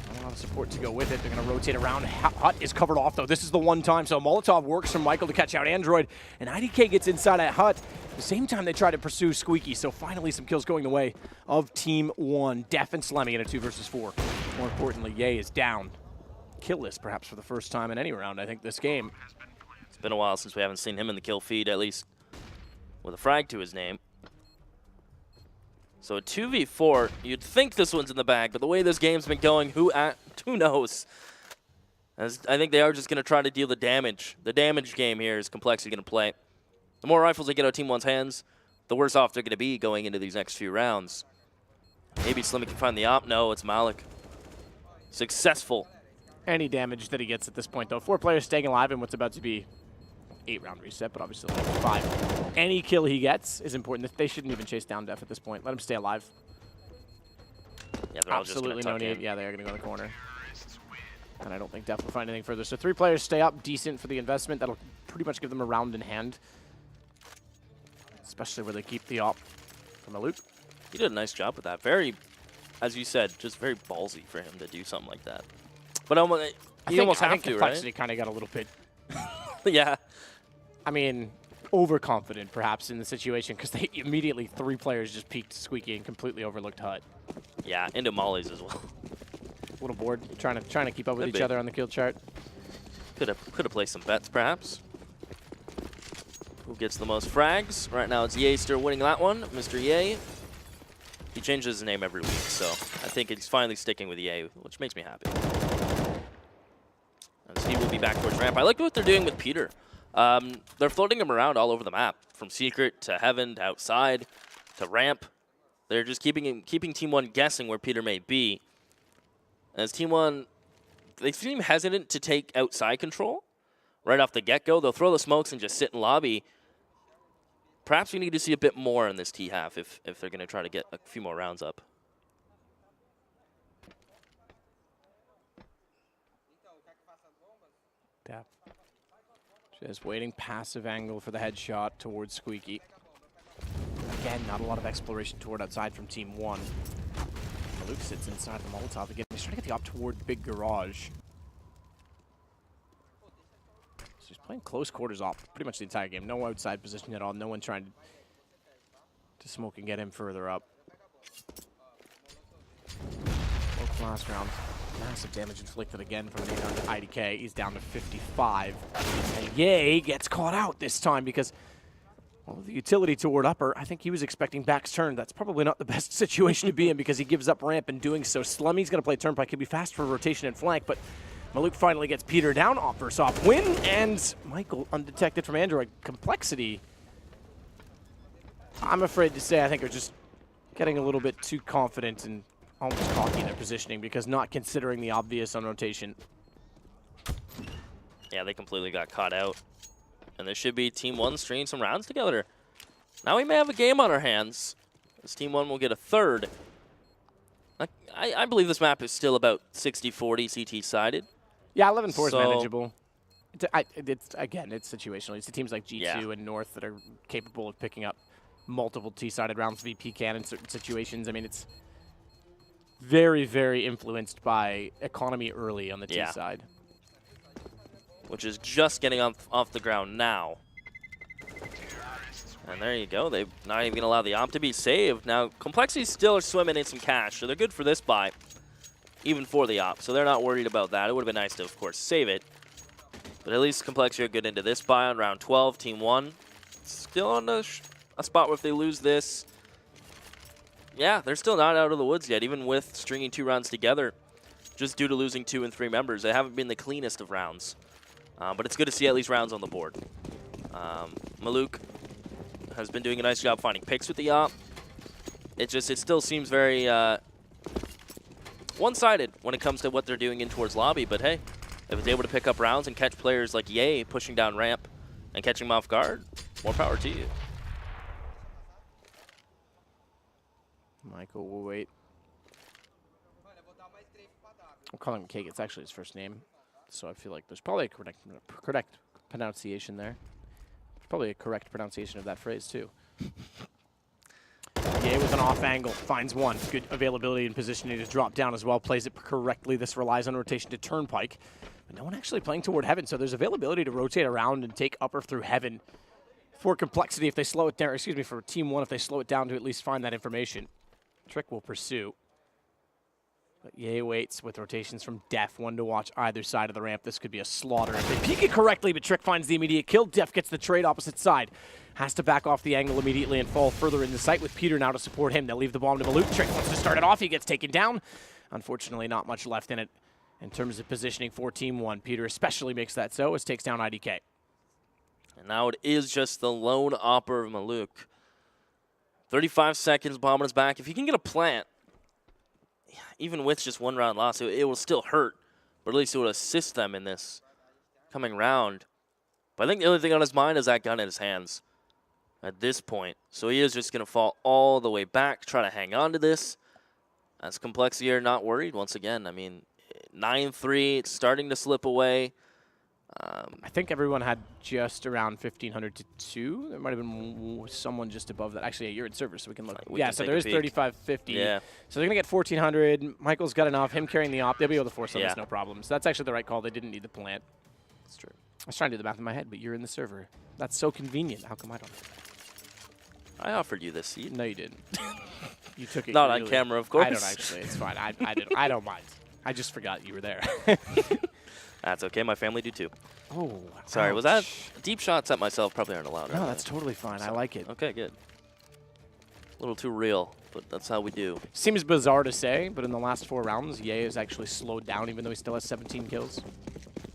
I don't have support to go with it. They're going to rotate around. Hut is covered off, though. This is the one time. So Molotov works from Michael to catch out Android, and IDK gets inside at Hut. At the same time, they try to pursue Squeaky, so finally some kills going the way of Team 1. Def and Slemmy in a 2 versus 4. More importantly, Ye is down. Kill list, perhaps for the first time in any round, I think, this game. It's been a while since we haven't seen him in the kill feed, at least with a frag to his name. So a 2v4, you'd think this one's in the bag, but the way this game's been going, who knows? As I think they are just going to try to deal the damage. The damage game here is Complexity going to play. The more rifles they get out of Team 1's hands, the worse off they're going to be going into these next few rounds. Maybe Slimmy can find the op. No, it's Malik. Successful. Any damage that he gets at this point, though. 4 players staying alive in what's about to be 8-round reset, but obviously like 5. Any kill he gets is important. They shouldn't even chase down Def at this point. Let him stay alive. Yeah, they're all Absolutely just no gonna tuck need. in. Yeah, they are going to go in the corner. And I don't think Def will find anything further. So 3 players stay up, decent for the investment. That'll pretty much give them a round in hand. Especially where they keep the op from Aluk. He did a nice job with that. Very as you said, just very ballsy for him to do something like that. But you almost I have think to, Complexity right? kind of got a little bit, Yeah. I mean, overconfident perhaps in the situation because they immediately 3 players just peeked Squeaky and completely overlooked Hut. Yeah, into mollies as well. A little bored, trying to keep up with Could each be. other on the kill chart. Could have placed some bets, perhaps. Who gets the most frags? Right now, it's Yeister winning that one. Mr. Ye. He changes his name every week, so I think he's finally sticking with Ye, which makes me happy. And Steve will be back towards ramp. I like what they're doing with Peter. They're floating him around all over the map, from secret to heaven to outside to ramp. They're just keeping Team 1 guessing where Peter may be. As Team 1, they seem hesitant to take outside control right off the get-go. They'll throw the smokes and just sit in lobby. Perhaps we need to see a bit more in this T-half if they're going to try to get a few more rounds up. Yeah. Just waiting, passive angle for the headshot towards Squeaky. Again, not a lot of exploration toward outside from Team 1. Luke sits inside the Molotov again. He's trying to get the op toward Big Garage. So he's playing close quarters off pretty much the entire game. No outside position at all. No one trying to smoke and get him further up. Both last round. Massive damage inflicted again from an 800 IDK. He's down to 55. And Ye gets caught out this time because, well, the utility toward upper, I think he was expecting back's turn. That's probably not the best situation to be in because he gives up ramp in doing so. Slummy's going to play turnpike. He'll be fast for rotation and flank, but Maluk finally gets Peter down off first off win, and Michael undetected from Android. Complexity, I'm afraid to say, I think are just getting a little bit too confident and almost cocky in their positioning because not considering the obvious on rotation. Yeah, they completely got caught out. And this should be Team 1 stringing some rounds together. Now we may have a game on our hands. This Team 1 will get a third. I believe this map is still about 60-40 CT sided. Yeah, 11-4 is So- manageable. Again, it's situational. It's the teams like G2 Yeah. and North that are capable of picking up multiple T-sided rounds VP can in certain situations. I mean, it's very, very influenced by economy early on the Yeah. T side. Which is just getting off the ground now. And there you go. They're not even going to allow the op to be saved. Now, Complexity still are swimming in some cash, so they're good for this buy, even for the op. So they're not worried about that. It would have been nice to, of course, save it. But at least Complexity are good into this buy on round 12, Team 1. Still on a spot where if they lose this, yeah, they're still not out of the woods yet, even with stringing 2 rounds together. Just due to losing 2 and 3 members, they haven't been the cleanest of rounds. But it's good to see at least rounds on the board. Maluk has been doing a nice job finding picks with the op. It still seems very one-sided when it comes to what they're doing in towards lobby. But hey, if it's able to pick up rounds and catch players like Ye pushing down ramp and catching them off guard, more power to you. Michael will wait. We'll call him Cake. It's actually his first name. So I feel like there's probably a correct pronunciation there. There's probably a correct pronunciation of that phrase, too. Ye with an off angle, finds one. Good availability and positioning to drop down as well. Plays it correctly. This relies on rotation to turnpike. But no one actually playing toward heaven, so there's availability to rotate around and take upper through heaven. For Complexity, if they slow it down, excuse me, for Team 1, if they slow it down to at least find that information. Trick will pursue. But Ye waits with rotations from Def, one to watch either side of the ramp. This could be a slaughter if they peek it correctly, but Trick finds the immediate kill. Def gets the trade opposite side. Has to back off the angle immediately and fall further into sight with Peter now to support him. They'll leave the bomb to Maluk. Trick wants to start it off. He gets taken down. Unfortunately, not much left in it in terms of positioning for Team 1. Peter especially makes that so as takes down IDK. And now it is just the lone opper of Maluk. 35 seconds, bomb on his back. If he can get a plant, even with just 1 round loss, it will still hurt, but at least it would assist them in this coming round. But I think the only thing on his mind is that gun in his hands at this point. So he is just going to fall all the way back, try to hang on to this. As Complexity are not worried once again. I mean, 9-3, it's starting to slip away. I think everyone had just around 1,500 to 2. There might have been someone just above that. Actually, yeah, you're in server, so we can look. We Yeah, can so take there a is peek. 3,550. Yeah. So they're going to get 1,400. Michael's got enough. Him carrying the op, they'll be able to force on Yeah. this, no problem. So that's actually the right call. They didn't need the plant. That's true. I was trying to do the math in my head, but you're in the server. That's so convenient. How come I don't? I offered you this seat. No, you didn't. You took it. Not on really- camera, of course. I don't actually. It's fine. I don't mind. I just forgot you were there. That's okay. My family do too. Oh, Sorry, was that ouch. deep shots at myself? Probably aren't allowed. No, are that's they? totally fine. I like it. Okay, good. A little too real, but that's how we do. Seems bizarre to say, but in the last 4 rounds, Ye has actually slowed down, even though he still has 17 kills.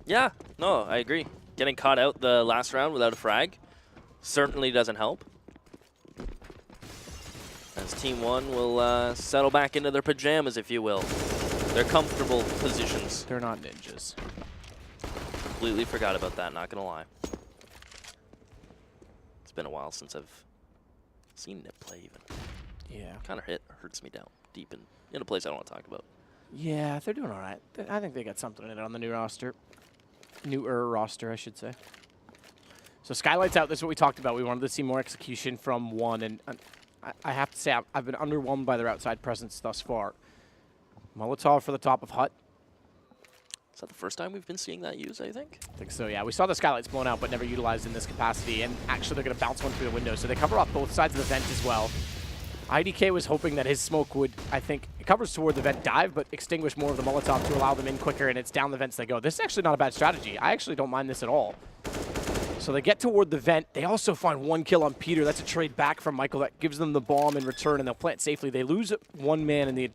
Yeah, no, I agree. Getting caught out the last round without a frag certainly doesn't help. As Team 1 will settle back into their pajamas, if you will. Their comfortable positions. They're not ninjas. Completely forgot about that, not gonna lie. It's been a while since I've seen Nip play even. Yeah. Kind of hurts me down deep in a place I don't want to talk about. Yeah, they're doing all right. I think they got something in it on the new roster. Newer roster, I should say. So Skylight's out. This is what we talked about. We wanted to see more execution from one, and I have to say I've been underwhelmed by their outside presence thus far. Molotov for the top of hut. Is that the first time we've been seeing that used, I think? I think so, yeah. We saw the Skylights blown out, but never utilized in this capacity, and actually they're going to bounce one through the window, so they cover off both sides of the vent as well. IDK was hoping that his smoke would, I think, it covers toward the vent dive, but extinguish more of the Molotov to allow them in quicker, and it's down the vents they go. This is actually not a bad strategy. I actually don't mind this at all. So they get toward the vent. They also find 1 kill on Peter. That's a trade back from Michael that gives them the bomb in return, and they'll plant safely. They lose 1 man in the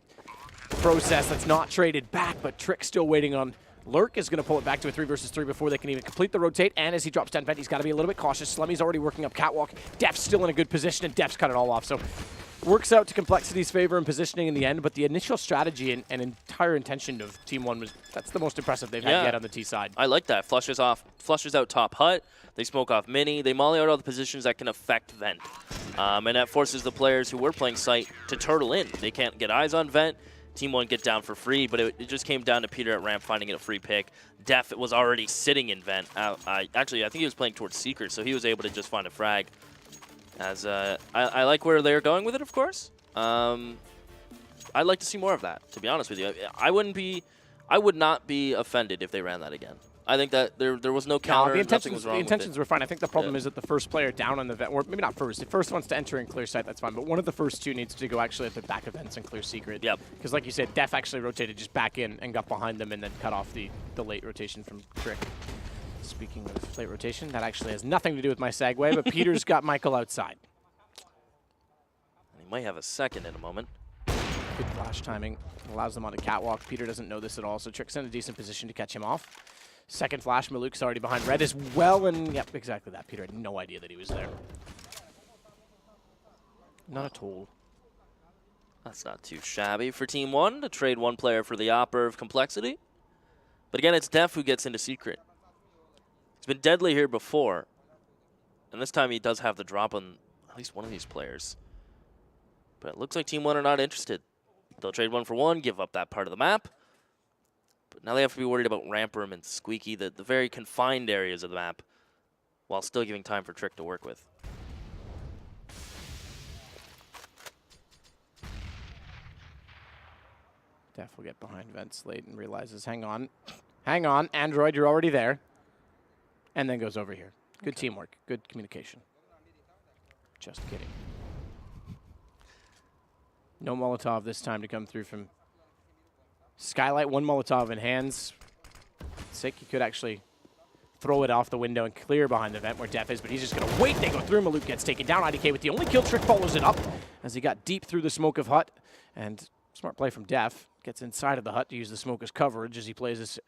process that's not traded back, but Trick still waiting on. Lurk is going to pull it back to a 3 versus 3 before they can even complete the rotate, and as he drops down vent, he's got to be a little bit cautious. Slemmy's already working up catwalk. Def's still in a good position, and Def's cut it all off. So works out to Complexity's favor in positioning in the end, but the initial strategy and entire intention of Team 1 was, that's the most impressive they've had yet on the T side. I like that. Flushes out top hut. They smoke off mini. They molly out all the positions that can affect vent. And that forces the players who were playing site to turtle in. They can't get eyes on vent. Team 1 get down for free, but it just came down to Peter at ramp finding it a free pick. Def was already sitting in vent. Actually, I think he was playing towards Secret, so he was able to just find a frag. As I like where they're going with it, of course. I'd like to see more of that, to be honest with you. I would not be offended if they ran that again. I think that there was no counter. The Nothing was wrong intentions with were fine. I think the problem is that the first player down on the vent, or maybe not first, the first one's to enter and clear sight, that's fine, but one of the first 2 needs to go actually at the back of vents and clear Secret. Yep. Because like you said, Def actually rotated just back in and got behind them and then cut off the late rotation from Trick. Speaking of late rotation, that actually has nothing to do with my segue, but Peter's got Michael outside. He might have a second in a moment. Good flash timing. Allows them on a catwalk. Peter doesn't know this at all, so Trick's in a decent position to catch him off. Second flash, Maluk's already behind Red as well, and yep, exactly that. Peter had no idea that he was there. Not at all. That's not too shabby for Team 1 to trade 1 player for the Opper of Complexity. But again, it's Def who gets into Secret. He's been deadly here before, and this time he does have the drop on at least one of these players. But it looks like Team 1 are not interested. They'll trade 1 for 1, give up that part of the map. But now they have to be worried about Ramp Room and Squeaky, the very confined areas of the map, while still giving time for Trick to work with. Def will get behind vents late and realizes, hang on, Android, you're already there. And then goes over here. Good teamwork, good communication. Just kidding. No Molotov this time to come through from Skylight. 1 Molotov in hands. Sick, he could actually throw it off the window and clear behind the vent where Def is, but he's just going to wait. They go through. Maluk gets taken down. IDK with the only kill. Trick follows it up as he got deep through the smoke of hut. And smart play from Def. Gets inside of the hut to use the smoke as coverage as he plays this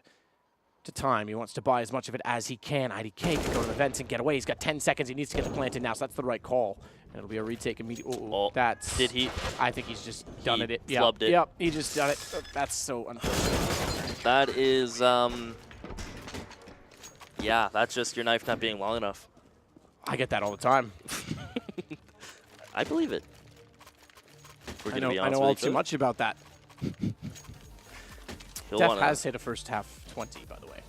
to time. He wants to buy as much of it as he can. IDK can go to the vents and get away. He's got 10 seconds. He needs to get the plant in now, so that's the right call. And it'll be a retake immediately. Oh, that's... Did he? I think he's just done it. Flubbed it. Yep, he just done it. That's so unfortunate. That is, yeah, that's just your knife not being long enough. I get that all the time. I believe it. I know all too much about that. Def has hit a first half 20, by the way.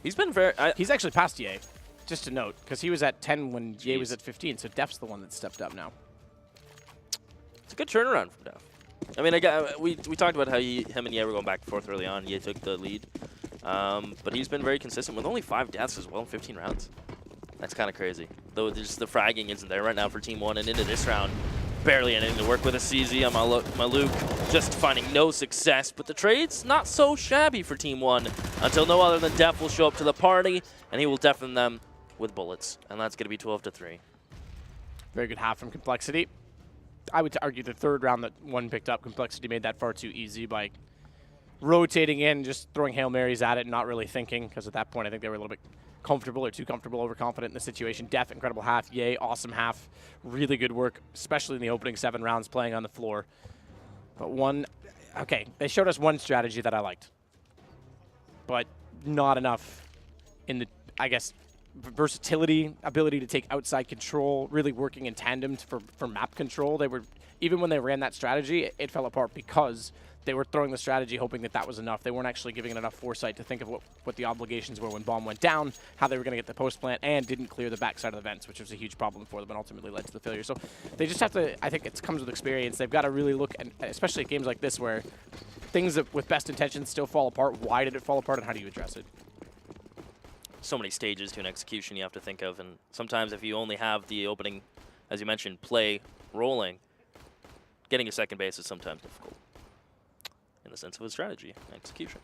He's been very. He's actually passed Ye, just to note, because he was at 10 when Ye was at 15, so Def's the one that stepped up now. It's a good turnaround from Def. I mean, we talked about how him and Ye were going back and forth early on. Ye took the lead. But he's been very consistent with only 5 deaths as well in 15 rounds. That's kind of crazy. Though just the fragging isn't there right now for Team 1, and into this round, barely anything to work with a CZ on my Luke, just finding no success. But the trade's not so shabby for Team 1 until no other than Def will show up to the party, and he will deafen them with bullets. And that's going to be 12-3. Very good half from Complexity. I would argue the third round that one picked up, Complexity made that far too easy by rotating in, just throwing Hail Marys at it and not really thinking, because at that point I think they were a little bit comfortable or too comfortable, overconfident in the situation. Def, incredible half. Ye, awesome half. Really good work, especially in the opening 7 rounds playing on the floor. But okay, they showed us one strategy that I liked, but not enough in the, I guess, versatility, ability to take outside control, really working in tandem for map control. They were, even when they ran that strategy, it fell apart because they were throwing the strategy hoping that that was enough. They weren't actually giving it enough foresight to think of what the obligations were when bomb went down, how they were going to get the post plant, and didn't clear the backside of the vents, which was a huge problem for them and ultimately led to the failure. So they just have to, I think it comes with experience. They've got to really look, and especially at games like this where things that with best intentions still fall apart. Why did it fall apart, and how do you address it? So many stages to an execution you have to think of, and sometimes if you only have the opening, as you mentioned, play rolling, getting a second base is sometimes difficult in the sense of a strategy execution.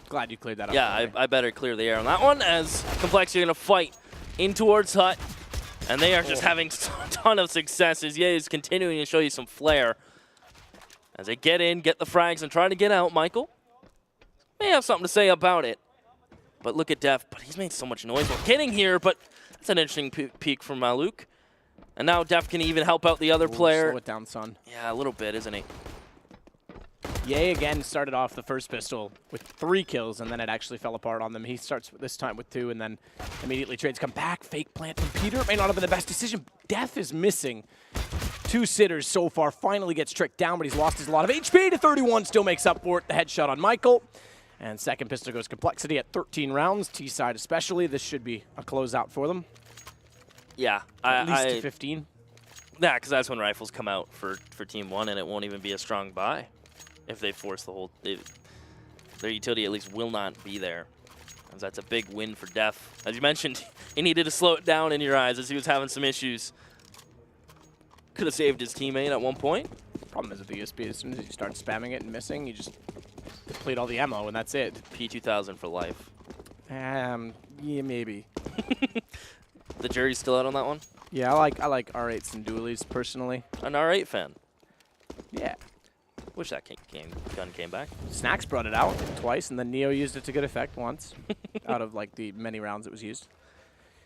Glad you cleared that up. Yeah, I better clear the air on that one, as Complexity are going to fight in towards Hut, and they are just having a ton of successes. Ye is continuing to show you some flair as they get in, get the frags, and try to get out. Michael may have something to say about it. But look at Def, but he's made so much noise while getting here, but that's an interesting peek from Maluk. And now Def can even help out the other player. Slow it down, son. Yeah, a little bit, isn't he? Ye again started off the first pistol with 3 kills, and then it actually fell apart on them. He starts this time with 2, and then immediately trades come back. Fake plant from Peter. May not have been the best decision. Def is missing 2 sitters so far. Finally gets tricked down, but he's lost his lot of HP to 31. Still makes up for it. The headshot on Michael. And second pistol goes Complexity at 13 rounds. T-side especially. This should be a closeout for them. Yeah. At least to 15. Yeah, because that's when rifles come out for Team 1, and it won't even be a strong buy if they force the whole... their utility at least will not be there. As that's a big win for Def. As you mentioned, he needed to slow it down in your eyes as he was having some issues. Could have saved his teammate at one point. Problem is with the USB, as soon as you start spamming it and missing, you just deplete all the ammo, and that's it. P2000 for life. Yeah, maybe. The jury's still out on that one? Yeah, I like R8s and dualies personally. An R8 fan. Yeah. Wish that gun came back. Snacks brought it out twice, and then Neo used it to good effect once out of like the many rounds it was used.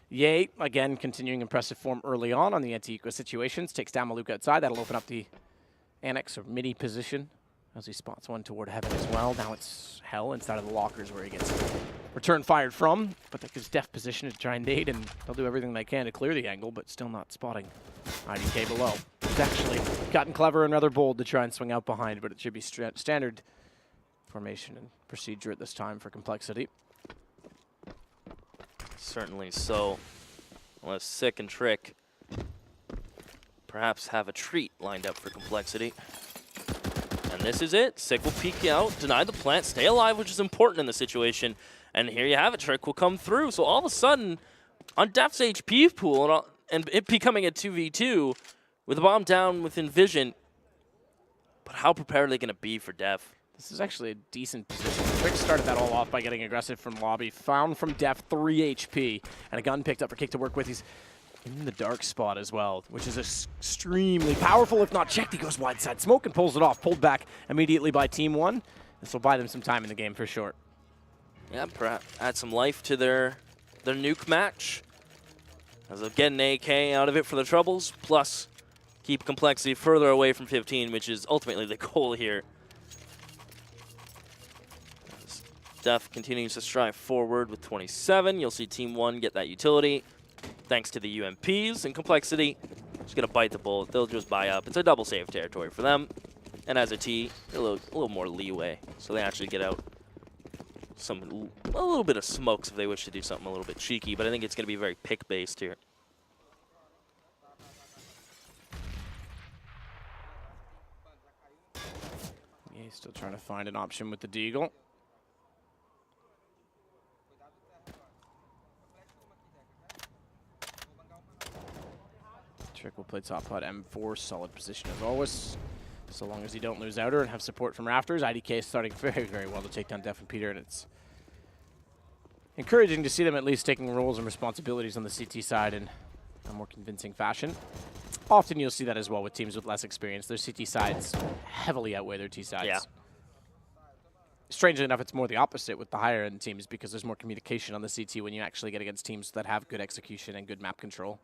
Ye, again, continuing impressive form early on the anti-eco situations. Takes down Maluk outside. That'll open up the annex or midi position as he spots one toward heaven as well. Now it's Hell inside of the lockers where he gets return fired from, but that gives Def position to try and nade, and they'll do everything they can to clear the angle, but still not spotting IDK below. He's actually gotten clever and rather bold to try and swing out behind, but it should be standard formation and procedure at this time for Complexity. Certainly so. Unless Sick and Trick perhaps have a treat lined up for Complexity. And this is it. Sick will peek out, deny the plant, stay alive, which is important in the situation. And here you have it. Trick will come through. So all of a sudden, on Def's HP pool and it becoming a 2v2 with the bomb down within vision. But how prepared are they going to be for Def? This is actually a decent position. Trick started that all off by getting aggressive from lobby. Found from Def 3 HP. And a gun picked up for Kick to work with. He's in the dark spot as well, which is extremely powerful. If not checked, he goes wide side smoke and pulls it off. Pulled back immediately by Team 1. This will buy them some time in the game for sure. Yeah, perhaps add some life to their nuke match. As they'll get an AK out of it for the troubles, plus keep Complexity further away from 15, which is ultimately the goal here. As Def continues to strive forward with 27. You'll see Team 1 get that utility thanks to the UMPs, and Complexity just going to bite the bullet. They'll just buy up. It's a double save territory for them. And as a T, a little more leeway, so they actually get out a little bit of smokes if they wish to do something a little bit cheeky, but I think it's going to be very pick-based here. Yeah, he's still trying to find an option with the Deagle. Trick will play top pot M4, solid position as always. So long as you don't lose outer and have support from rafters. IDK is starting very, very well to take down Def and Peter, and it's encouraging to see them at least taking roles and responsibilities on the CT side in a more convincing fashion. Often you'll see that as well with teams with less experience. Their CT sides heavily outweigh their T sides. Yeah. Strangely enough, it's more the opposite with the higher end teams because there's more communication on the CT when you actually get against teams that have good execution and good map control.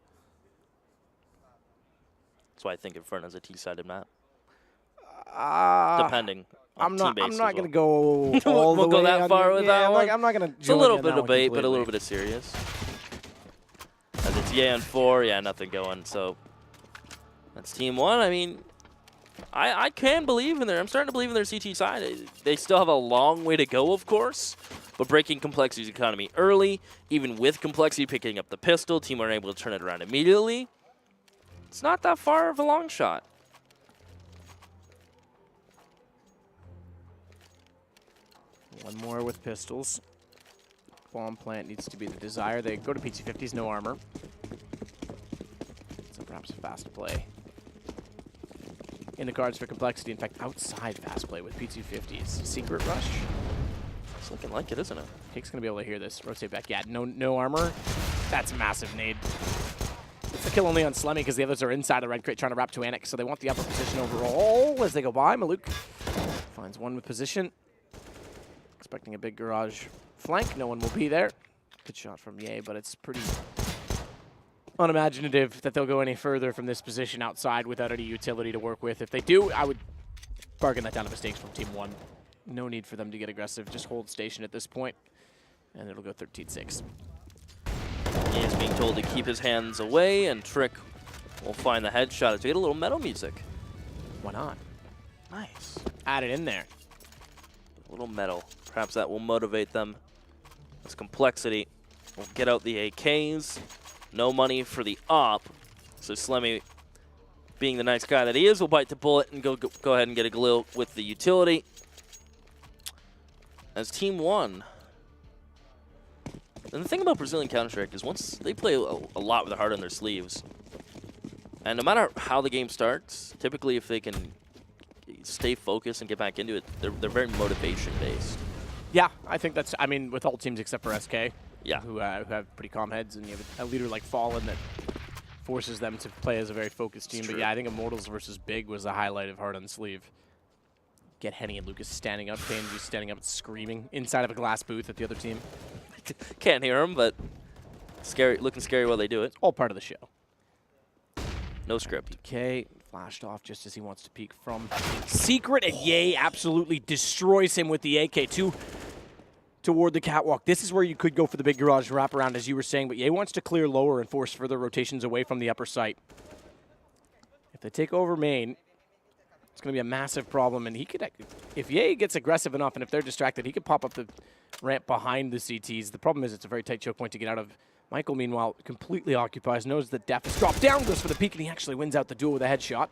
That's why I think Inferno's a T-sided map. Depending I'm on not going to go all we'll the go way that on far you. with Yeah, that one. I'm not going to. It's a little bit of debate, but a little bit of serious. As it's Ye on 4, yeah, nothing going. So that's Team 1. I mean, I can believe in their. I'm starting to believe in their CT side. They still have a long way to go, of course. But breaking Complexity's economy early, even with Complexity picking up the pistol, Team 1 are able to turn it around immediately. It's not that far of a long shot. One more with pistols. Bomb plant needs to be the desire. They go to PT-50s, no armor. So perhaps a fast play. In the cards for Complexity, in fact, outside fast play with PT-50s. Secret rush. It's looking like it, isn't it? Cake's gonna be able to hear this. Rotate back. Yeah, no armor. That's a massive nade. It's the kill only on Slemmy because the others are inside the red crate trying to wrap to Anik, so they want the upper position overall as they go by. Maluk finds one with position. Expecting a big garage flank. No one will be there. Good shot from Ye, but it's pretty unimaginative that they'll go any further from this position outside without any utility to work with. If they do, I would bargain that down to mistakes from Team 1. No need for them to get aggressive. Just hold station at this point, and it'll go 13-6. He is being told to keep his hands away, and Trick will find the headshot as we get a little metal music. Why not? Nice. Add it in there. A little metal. Perhaps that will motivate them. As Complexity will get out the AKs. No money for the op. So Slemmy, being the nice guy that he is, will bite the bullet and go ahead and get a glue with the utility. As Team 1. And the thing about Brazilian Counter-Strike is once they play a lot with their heart on their sleeves. And no matter how the game starts, typically if they can stay focused and get back into it, they're very motivation-based. Yeah, I think that's, I mean, with all teams except for SK, Yeah. who have pretty calm heads, and you have a leader like Fallen that forces them to play as a very focused team. But yeah, I think Immortals versus Big was the highlight of Heart on Sleeve. Get Henny and Lucas standing up, Painji standing up and screaming inside of a glass booth at the other team. Can't hear them, but scary, looking scary while they do it. All part of the show. No script. DK flashed off just as he wants to peek from Secret, and Ye absolutely destroys him with the AK-2 toward the catwalk. This is where you could go for the big garage wraparound, as you were saying, but Ye wants to clear lower and force further rotations away from the upper site. If they take over main, it's going to be a massive problem, and he could, if Ye gets aggressive enough and if they're distracted, he could pop up the ramp behind the CTs. The problem is it's a very tight choke point to get out of. Michael, meanwhile, completely occupies, knows that Def is dropped down, goes for the peek, and he actually wins out the duel with a headshot.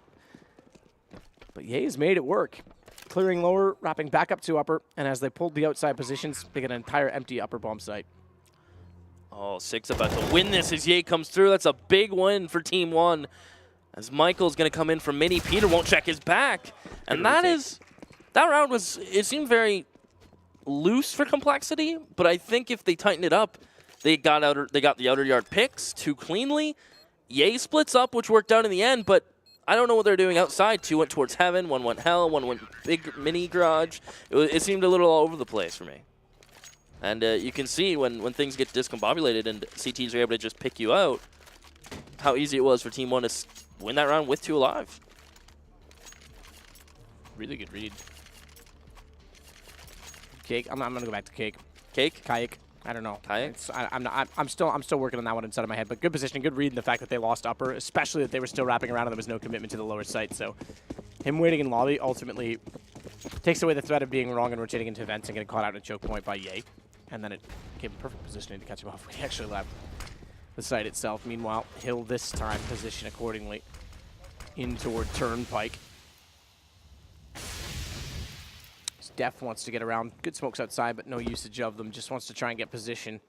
But Ye's made it work. Clearing lower, wrapping back up to upper, and as they pulled the outside positions, they get an entire empty upper bomb site. Oh, Six about to win this as Ye comes through. That's a big win for Team 1. As Michael's going to come in from mini. Peter won't check his back. And that round was, it seemed very loose for Complexity, but I think if they tighten it up, they got the outer yard picks too cleanly. Ye splits up, which worked out in the end, but I don't know what they're doing outside. 2 went towards heaven, 1 went hell, 1 went big mini garage. It seemed a little all over the place for me. And you can see when things get discombobulated and CTs are able to just pick you out, how easy it was for Team 1 to win that round with 2 alive. Really good read. Cake. I'm gonna go back to Cake. Cake. I don't know. Kayak? I'm still working on that one inside of my head. But good position, good read in the fact that they lost upper, especially that they were still wrapping around and there was no commitment to the lower site. So him waiting in lobby ultimately Takes away the threat of being wrong and rotating into events and getting caught out in a choke point by Ye. And then it gave him perfect positioning to catch him off when he actually left the site itself. Meanwhile, Hill this time position accordingly in toward Turnpike. Def wants to get around. Good smokes outside, but no usage of them. Just wants to try and get position.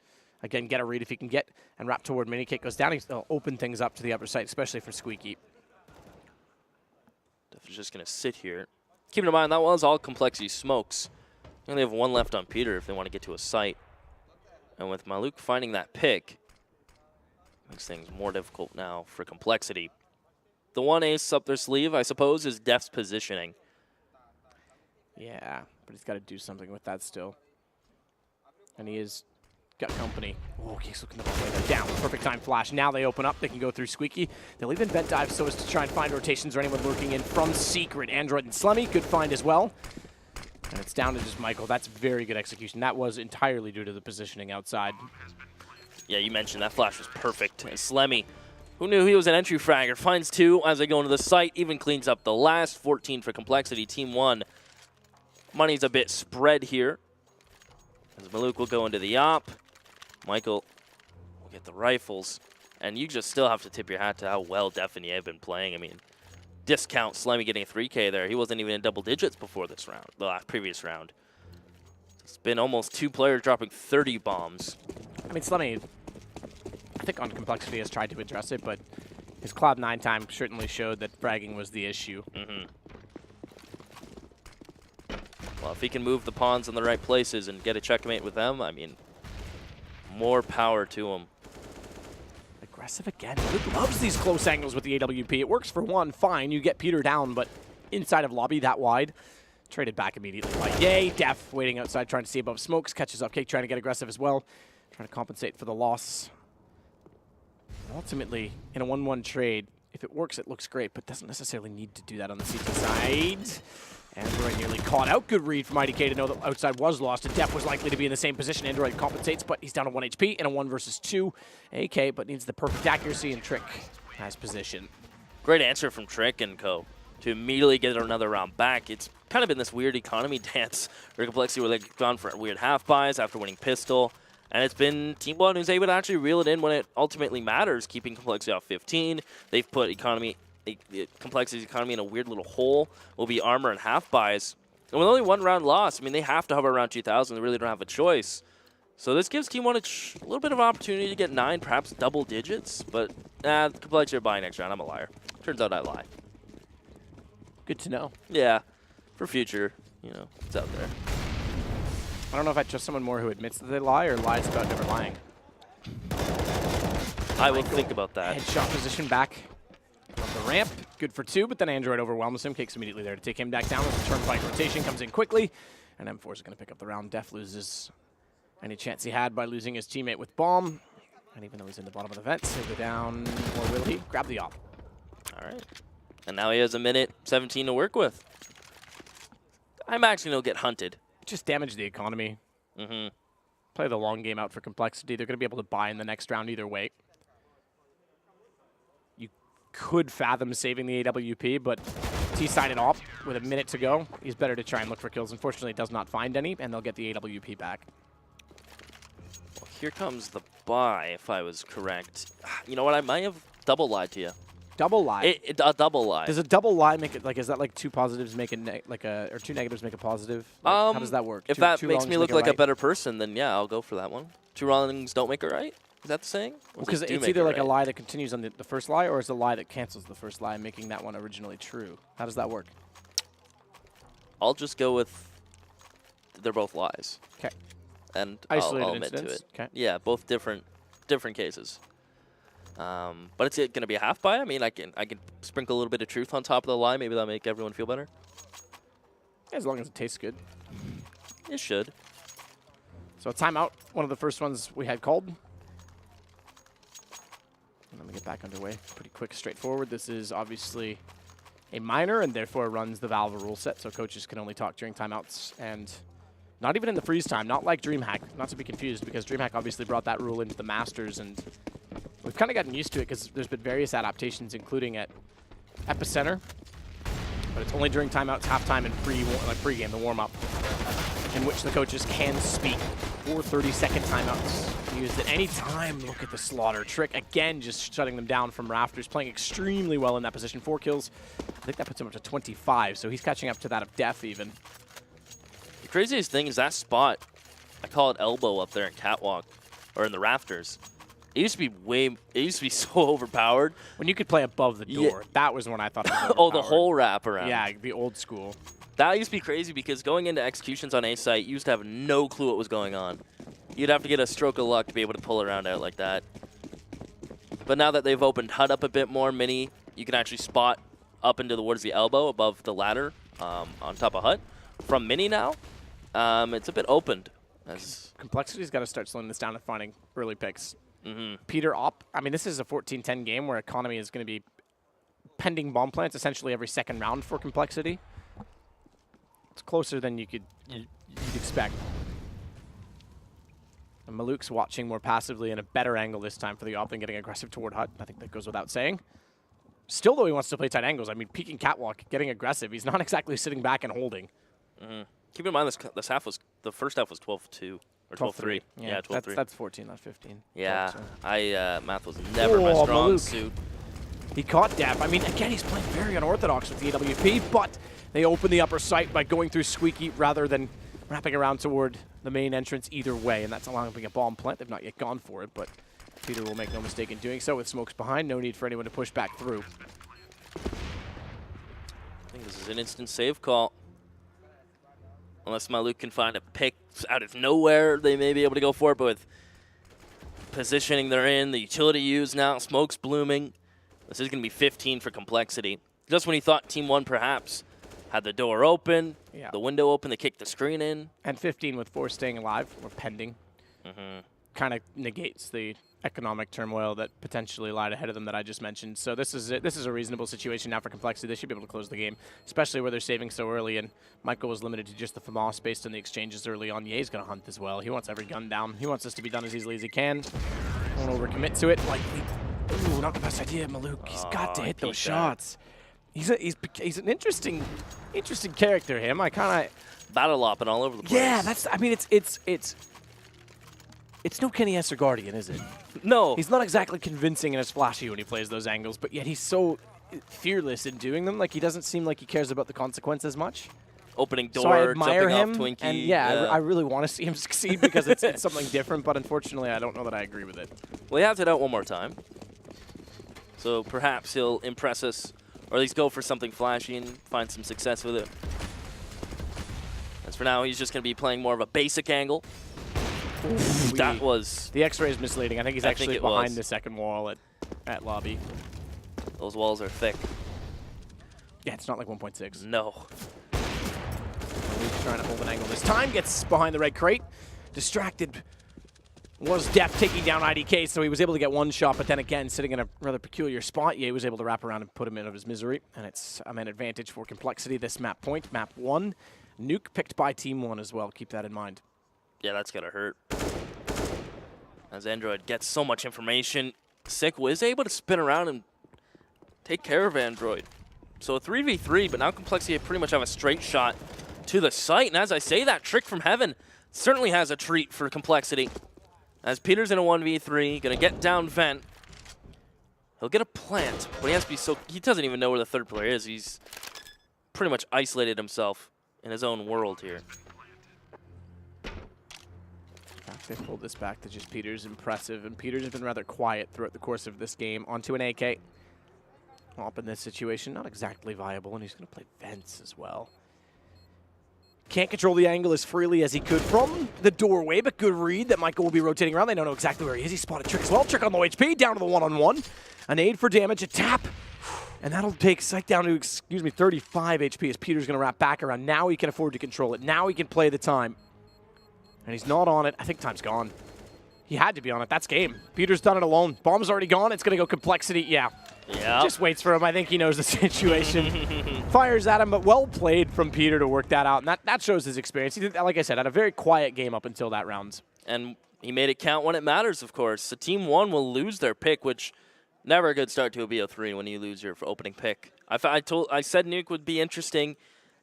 Again, get a read if he can get and wrap toward Minikit. Goes down, he'll open things up to the upper side, especially for Squeaky. Def is just going to sit here. Keeping in mind, that was all Complexity smokes. They only have one left on Peter if they want to get to a site. And with Maluk finding that pick, makes things more difficult now for Complexity. The one ace up their sleeve, I suppose, is Def's positioning. Yeah, but he's got to do something with that still. And he is got company. Oh, Geeks looking the ball way down. Perfect time flash. Now they open up. They can go through Squeaky. They'll even vent dive so as to try and find rotations or anyone lurking in from Secret. Android and Slummy, good find as well. And it's down to just Michael. That's very good execution. That was entirely due to the positioning outside. Yeah, you mentioned that flash was perfect. And Slemmy, who knew he was an entry fragger, finds two as they go into the site, even cleans up the last 14 for Complexity. Team 1. Money's a bit spread here. As Maluk will go into the op. Michael will get the rifles. And you just still have to tip your hat to how well Def and Ye have been playing. I mean, discount Slemmy getting a 3K there. He wasn't even in double digits before this round, the previous round. It's been almost 2 players dropping 30 bombs. I mean, Slemmy, I think on Complexity has tried to address it, but his Cloud9 time certainly showed that fragging was the issue. Well, if he can move the pawns in the right places and get a checkmate with them, I mean, more power to him. Aggressive again. Luke loves these close angles with the AWP. It works for one, fine. You get Peter down, but inside of lobby that wide. Traded back immediately by Ye. Def waiting outside, trying to see above smokes. Catches up Cake, trying to get aggressive as well. Trying to compensate for the loss. And ultimately, in a 1-1 trade, if it works, it looks great, but doesn't necessarily need to do that on the CT side. Android nearly caught out. Good read from IDK to know that outside was lost, and Def was likely to be in the same position. Android compensates, but he's down to 1 HP in a 1 versus 2. AK, but needs the perfect accuracy, and Trick has position. Great answer from Trick and co. to immediately get another round back. It's kind of been this weird economy dance for Complexity where they've gone for weird half buys after winning Pistol. And it's been Team 1 who's able to actually reel it in when it ultimately matters, keeping Complexity off 15. They've put Complexity's economy in a weird little hole. Will be armor and half buys. And with only 1 round loss, I mean, they have to hover around 2,000. They really don't have a choice. So this gives Team 1 a little bit of opportunity to get 9, perhaps double digits. But Complexity are buying next round. I'm a liar. Turns out I lie. Good to know. Yeah, for future, you know, it's out there. I don't know if I trust someone more who admits that they lie or lies about never lying. I will think about that. Headshot position back on the ramp. Good for 2, but then Android overwhelms him. Cake's immediately there to take him back down as the Turnpike rotation comes in quickly. And M4 is going to pick up the round. Def loses any chance he had by losing his teammate with Bomb. And even though he's in the bottom of the vents, he'll go down, or will he? Grab the op. All right. And now he has a minute 17 to work with. I'm actually going to get hunted. Just damage the economy. Play the long game out for Complexity. They're going to be able to buy in the next round either way. You could fathom saving the AWP, but T-sided op with a minute to go. He's better to try and look for kills. Unfortunately, does not find any, and they'll get the AWP back. Well, here comes the buy, if I was correct. You know what? I might have double lied to you. Double lie. A double lie. Does a double lie make it like? Is that like 2 positives make a or 2 negatives make a positive? Like, how does that work? If that makes me look like a better person, then yeah, I'll go for that one. 2 wrongs don't make it right. Is that the saying? Because it's either like a lie that continues on the first lie, or it's a lie that cancels the first lie, making that one originally true. How does that work? I'll just go with they're both lies. Okay. And Isolated I'll admit to incidents? it. Okay. Yeah, both different cases. But it's going to be a half buy. I mean, I can sprinkle a little bit of truth on top of the lie. Maybe that'll make everyone feel better. As long as it tastes good. It should. So a timeout, one of the first ones we had called. And let me get back underway. Pretty quick, straightforward. This is obviously a minor and therefore runs the Valve rule set, so coaches can only talk during timeouts and not even in the freeze time, not like DreamHack, not to be confused, because DreamHack obviously brought that rule into the Masters, and we've kind of gotten used to it because there's been various adaptations, including at Epicenter, but it's only during timeouts, halftime, and pregame, the warm-up, in which the coaches can speak. 4 30-second timeouts used at any time. Look at the slaughter. Trick, again, just shutting them down from rafters, playing extremely well in that position. 4 kills. I think that puts him up to 25, so he's catching up to that of Def even. The craziest thing is that spot, I call it elbow up there in Catwalk, or in the rafters. It used to be so overpowered. When you could play above the door, that was when I thought it was Oh, the whole wraparound. Yeah, the old school. That used to be crazy because going into executions on A site, you used to have no clue what was going on. You'd have to get a stroke of luck to be able to pull around out like that. But now that they've opened HUD up a bit more, Mini, you can actually spot up into towards the elbow above the ladder on top of HUD. From Mini now, it's a bit opened. Complexity's got to start slowing this down and finding early picks. Mm-hmm. Peter Opp, I mean, this is a 14-10 game where Economy is going to be pending bomb plants essentially every second round for Complexity. It's closer than you'd expect. And Maluk's watching more passively in a better angle this time for the Opp than getting aggressive toward HUD. I think that goes without saying. Still, though, he wants to play tight angles. I mean, peeking Catwalk, getting aggressive. He's not exactly sitting back and holding. Mm-hmm. Keep in mind, the first half was 12-2. Or 12-3. Yeah, 12-3. That's 14, not 15. Yeah, math was never my strong Maluk. suit. He caught Def. I mean, again, he's playing very unorthodox with the AWP, but they open the upper sight by going through Squeaky rather than wrapping around toward the main entrance either way, and that's allowing him a bomb plant. They've not yet gone for it, but Peter will make no mistake in doing so with smokes behind. No need for anyone to push back through. I think this is an instant save call. Unless Maluk can find a pick out of nowhere, they may be able to go for it, but with positioning they're in, the utility used now, smoke's blooming. This is going to be 15 for Complexity. Just when he thought Team 1 perhaps had the door open, the window open, they kicked the screen in. And 15 with 4 staying alive or pending. Mm-hmm. Kind of negates the economic turmoil that potentially lied ahead of them that I just mentioned. So this is a reasonable situation now for Complexity. They should be able to close the game, especially where they're saving so early. And Michael was limited to just the FAMAS based on the exchanges early on. Ye's going to hunt as well. He wants every gun down. He wants this to be done as easily as he can. Don't overcommit to it. Ooh, not the best idea, Maluk. He's got to hit those shots. He's an interesting character. Him, I kind of battle lopping all over the place. Yeah, that's. I mean, it's no Kenny Esser Guardian, is it? No. He's not exactly convincing and as flashy when he plays those angles, but yet he's so fearless in doing them. Like, he doesn't seem like he cares about the consequences much. Opening door, so I admire jumping him, off Twinkie. and I really want to see him succeed because it's something different, but unfortunately I don't know that I agree with it. Well, he has it out one more time. So perhaps he'll impress us, or at least go for something flashy and find some success with it. As for now, he's just going to be playing more of a basic angle. That was... The X-ray is misleading. I think he's actually behind the second wall at lobby. Those walls are thick. Yeah, it's not like 1.6. No. He's trying to hold an angle this time. Gets behind the red crate. Distracted was Def taking down IDK, so he was able to get one shot, but then again, sitting in a rather peculiar spot, Ye was able to wrap around and put him out of his misery, and it's an advantage for Complexity this map point. Map 1. Nuke picked by Team 1 as well. Keep that in mind. Yeah, that's going to hurt. As Android gets so much information, Sick was able to spin around and take care of Android. So a 3v3, but now Complexity pretty much have a straight shot to the site. And as I say that, Trick from Heaven certainly has a treat for Complexity. As Peter's in a 1v3, going to get down vent. He'll get a plant, but he has to be he doesn't even know where the third player is. He's pretty much isolated himself in his own world here. They pulled this back to just Peter's. Impressive, and Peter's has been rather quiet throughout the course of this game. Onto an AK. Op in this situation, not exactly viable, and he's going to play vents as well. Can't control the angle as freely as he could from the doorway, but good read that Michael will be rotating around. They don't know exactly where he is. He spotted Trick as well. Trick on low HP, down to the one-on-one. An aid for damage, a tap. And that'll take Psych down to, 35 HP as Peter's going to wrap back around. Now he can afford to control it. Now he can play the time. And he's not on it. I think time's gone. He had to be on it. That's game. Peter's done it alone. Bomb's already gone. It's going to go Complexity. Yeah. Just waits for him. I think he knows the situation. Fires at him, but well played from Peter to work that out. And that shows his experience. He did, like I said, had a very quiet game up until that round. And he made it count when it matters, of course. So Team 1 will lose their pick, which Never a good start to a BO3 when you lose your opening pick. I said Nuke would be interesting.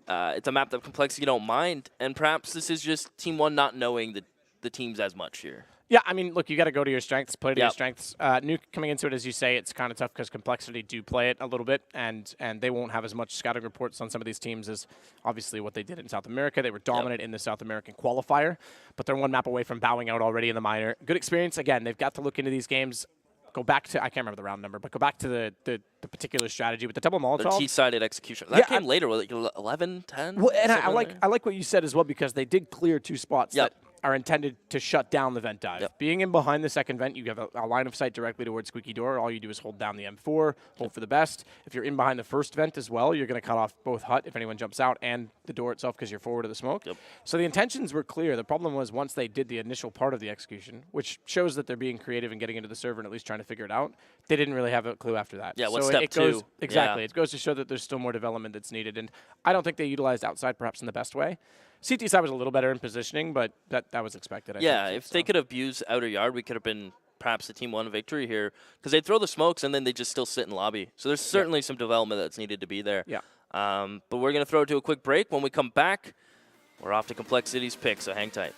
It's a map that Complexity don't mind, and perhaps this is just Team 1 not knowing the teams as much here. Yeah, I mean, look, you got to go to your strengths, play to your Yep. strengths. Nuke coming into it, as you say, it's kind of tough because Complexity do play it a little bit, and they won't have as much scouting reports on some of these teams as obviously what they did in South America. They were dominant in the South American qualifier, but they're one map away from bowing out already in the minor. Good experience. Again, they've got to look into these games. Go back to, I can't remember the round number, but go back to the particular strategy with the double The Molotov. T-sided execution. That Yeah, came later, like 11, 10? Well, and something there? I like what you said as well because they did clear 2 spots Yep. that are intended to shut down the vent dive. Yep. Being in behind the second vent, you have a line of sight directly towards Squeaky Door. All you do is hold down the M4, hope for the best. If you're in behind the first vent as well, you're going to cut off both hut if anyone jumps out and the door itself because you're forward of the smoke. Yep. So the intentions were clear. The problem was once they did the initial part of the execution, which shows that they're being creative and getting into the server and at least trying to figure it out, they didn't really have a clue after that. Yeah, so what's step it goes, 2? Exactly. Yeah. It goes to show that there's still more development that's needed, and I don't think they utilized outside perhaps in the best way. CT side was a little better in positioning, but that was expected. I Yeah, think, if they could have used outer yard, we could have been perhaps the Team 1 victory here. Because they throw the smokes and then they just still sit in lobby. So there's certainly some development that's needed to be there. Yeah. But we're going to throw it to a quick break. When we come back, we're off to Complexity's pick, so hang tight.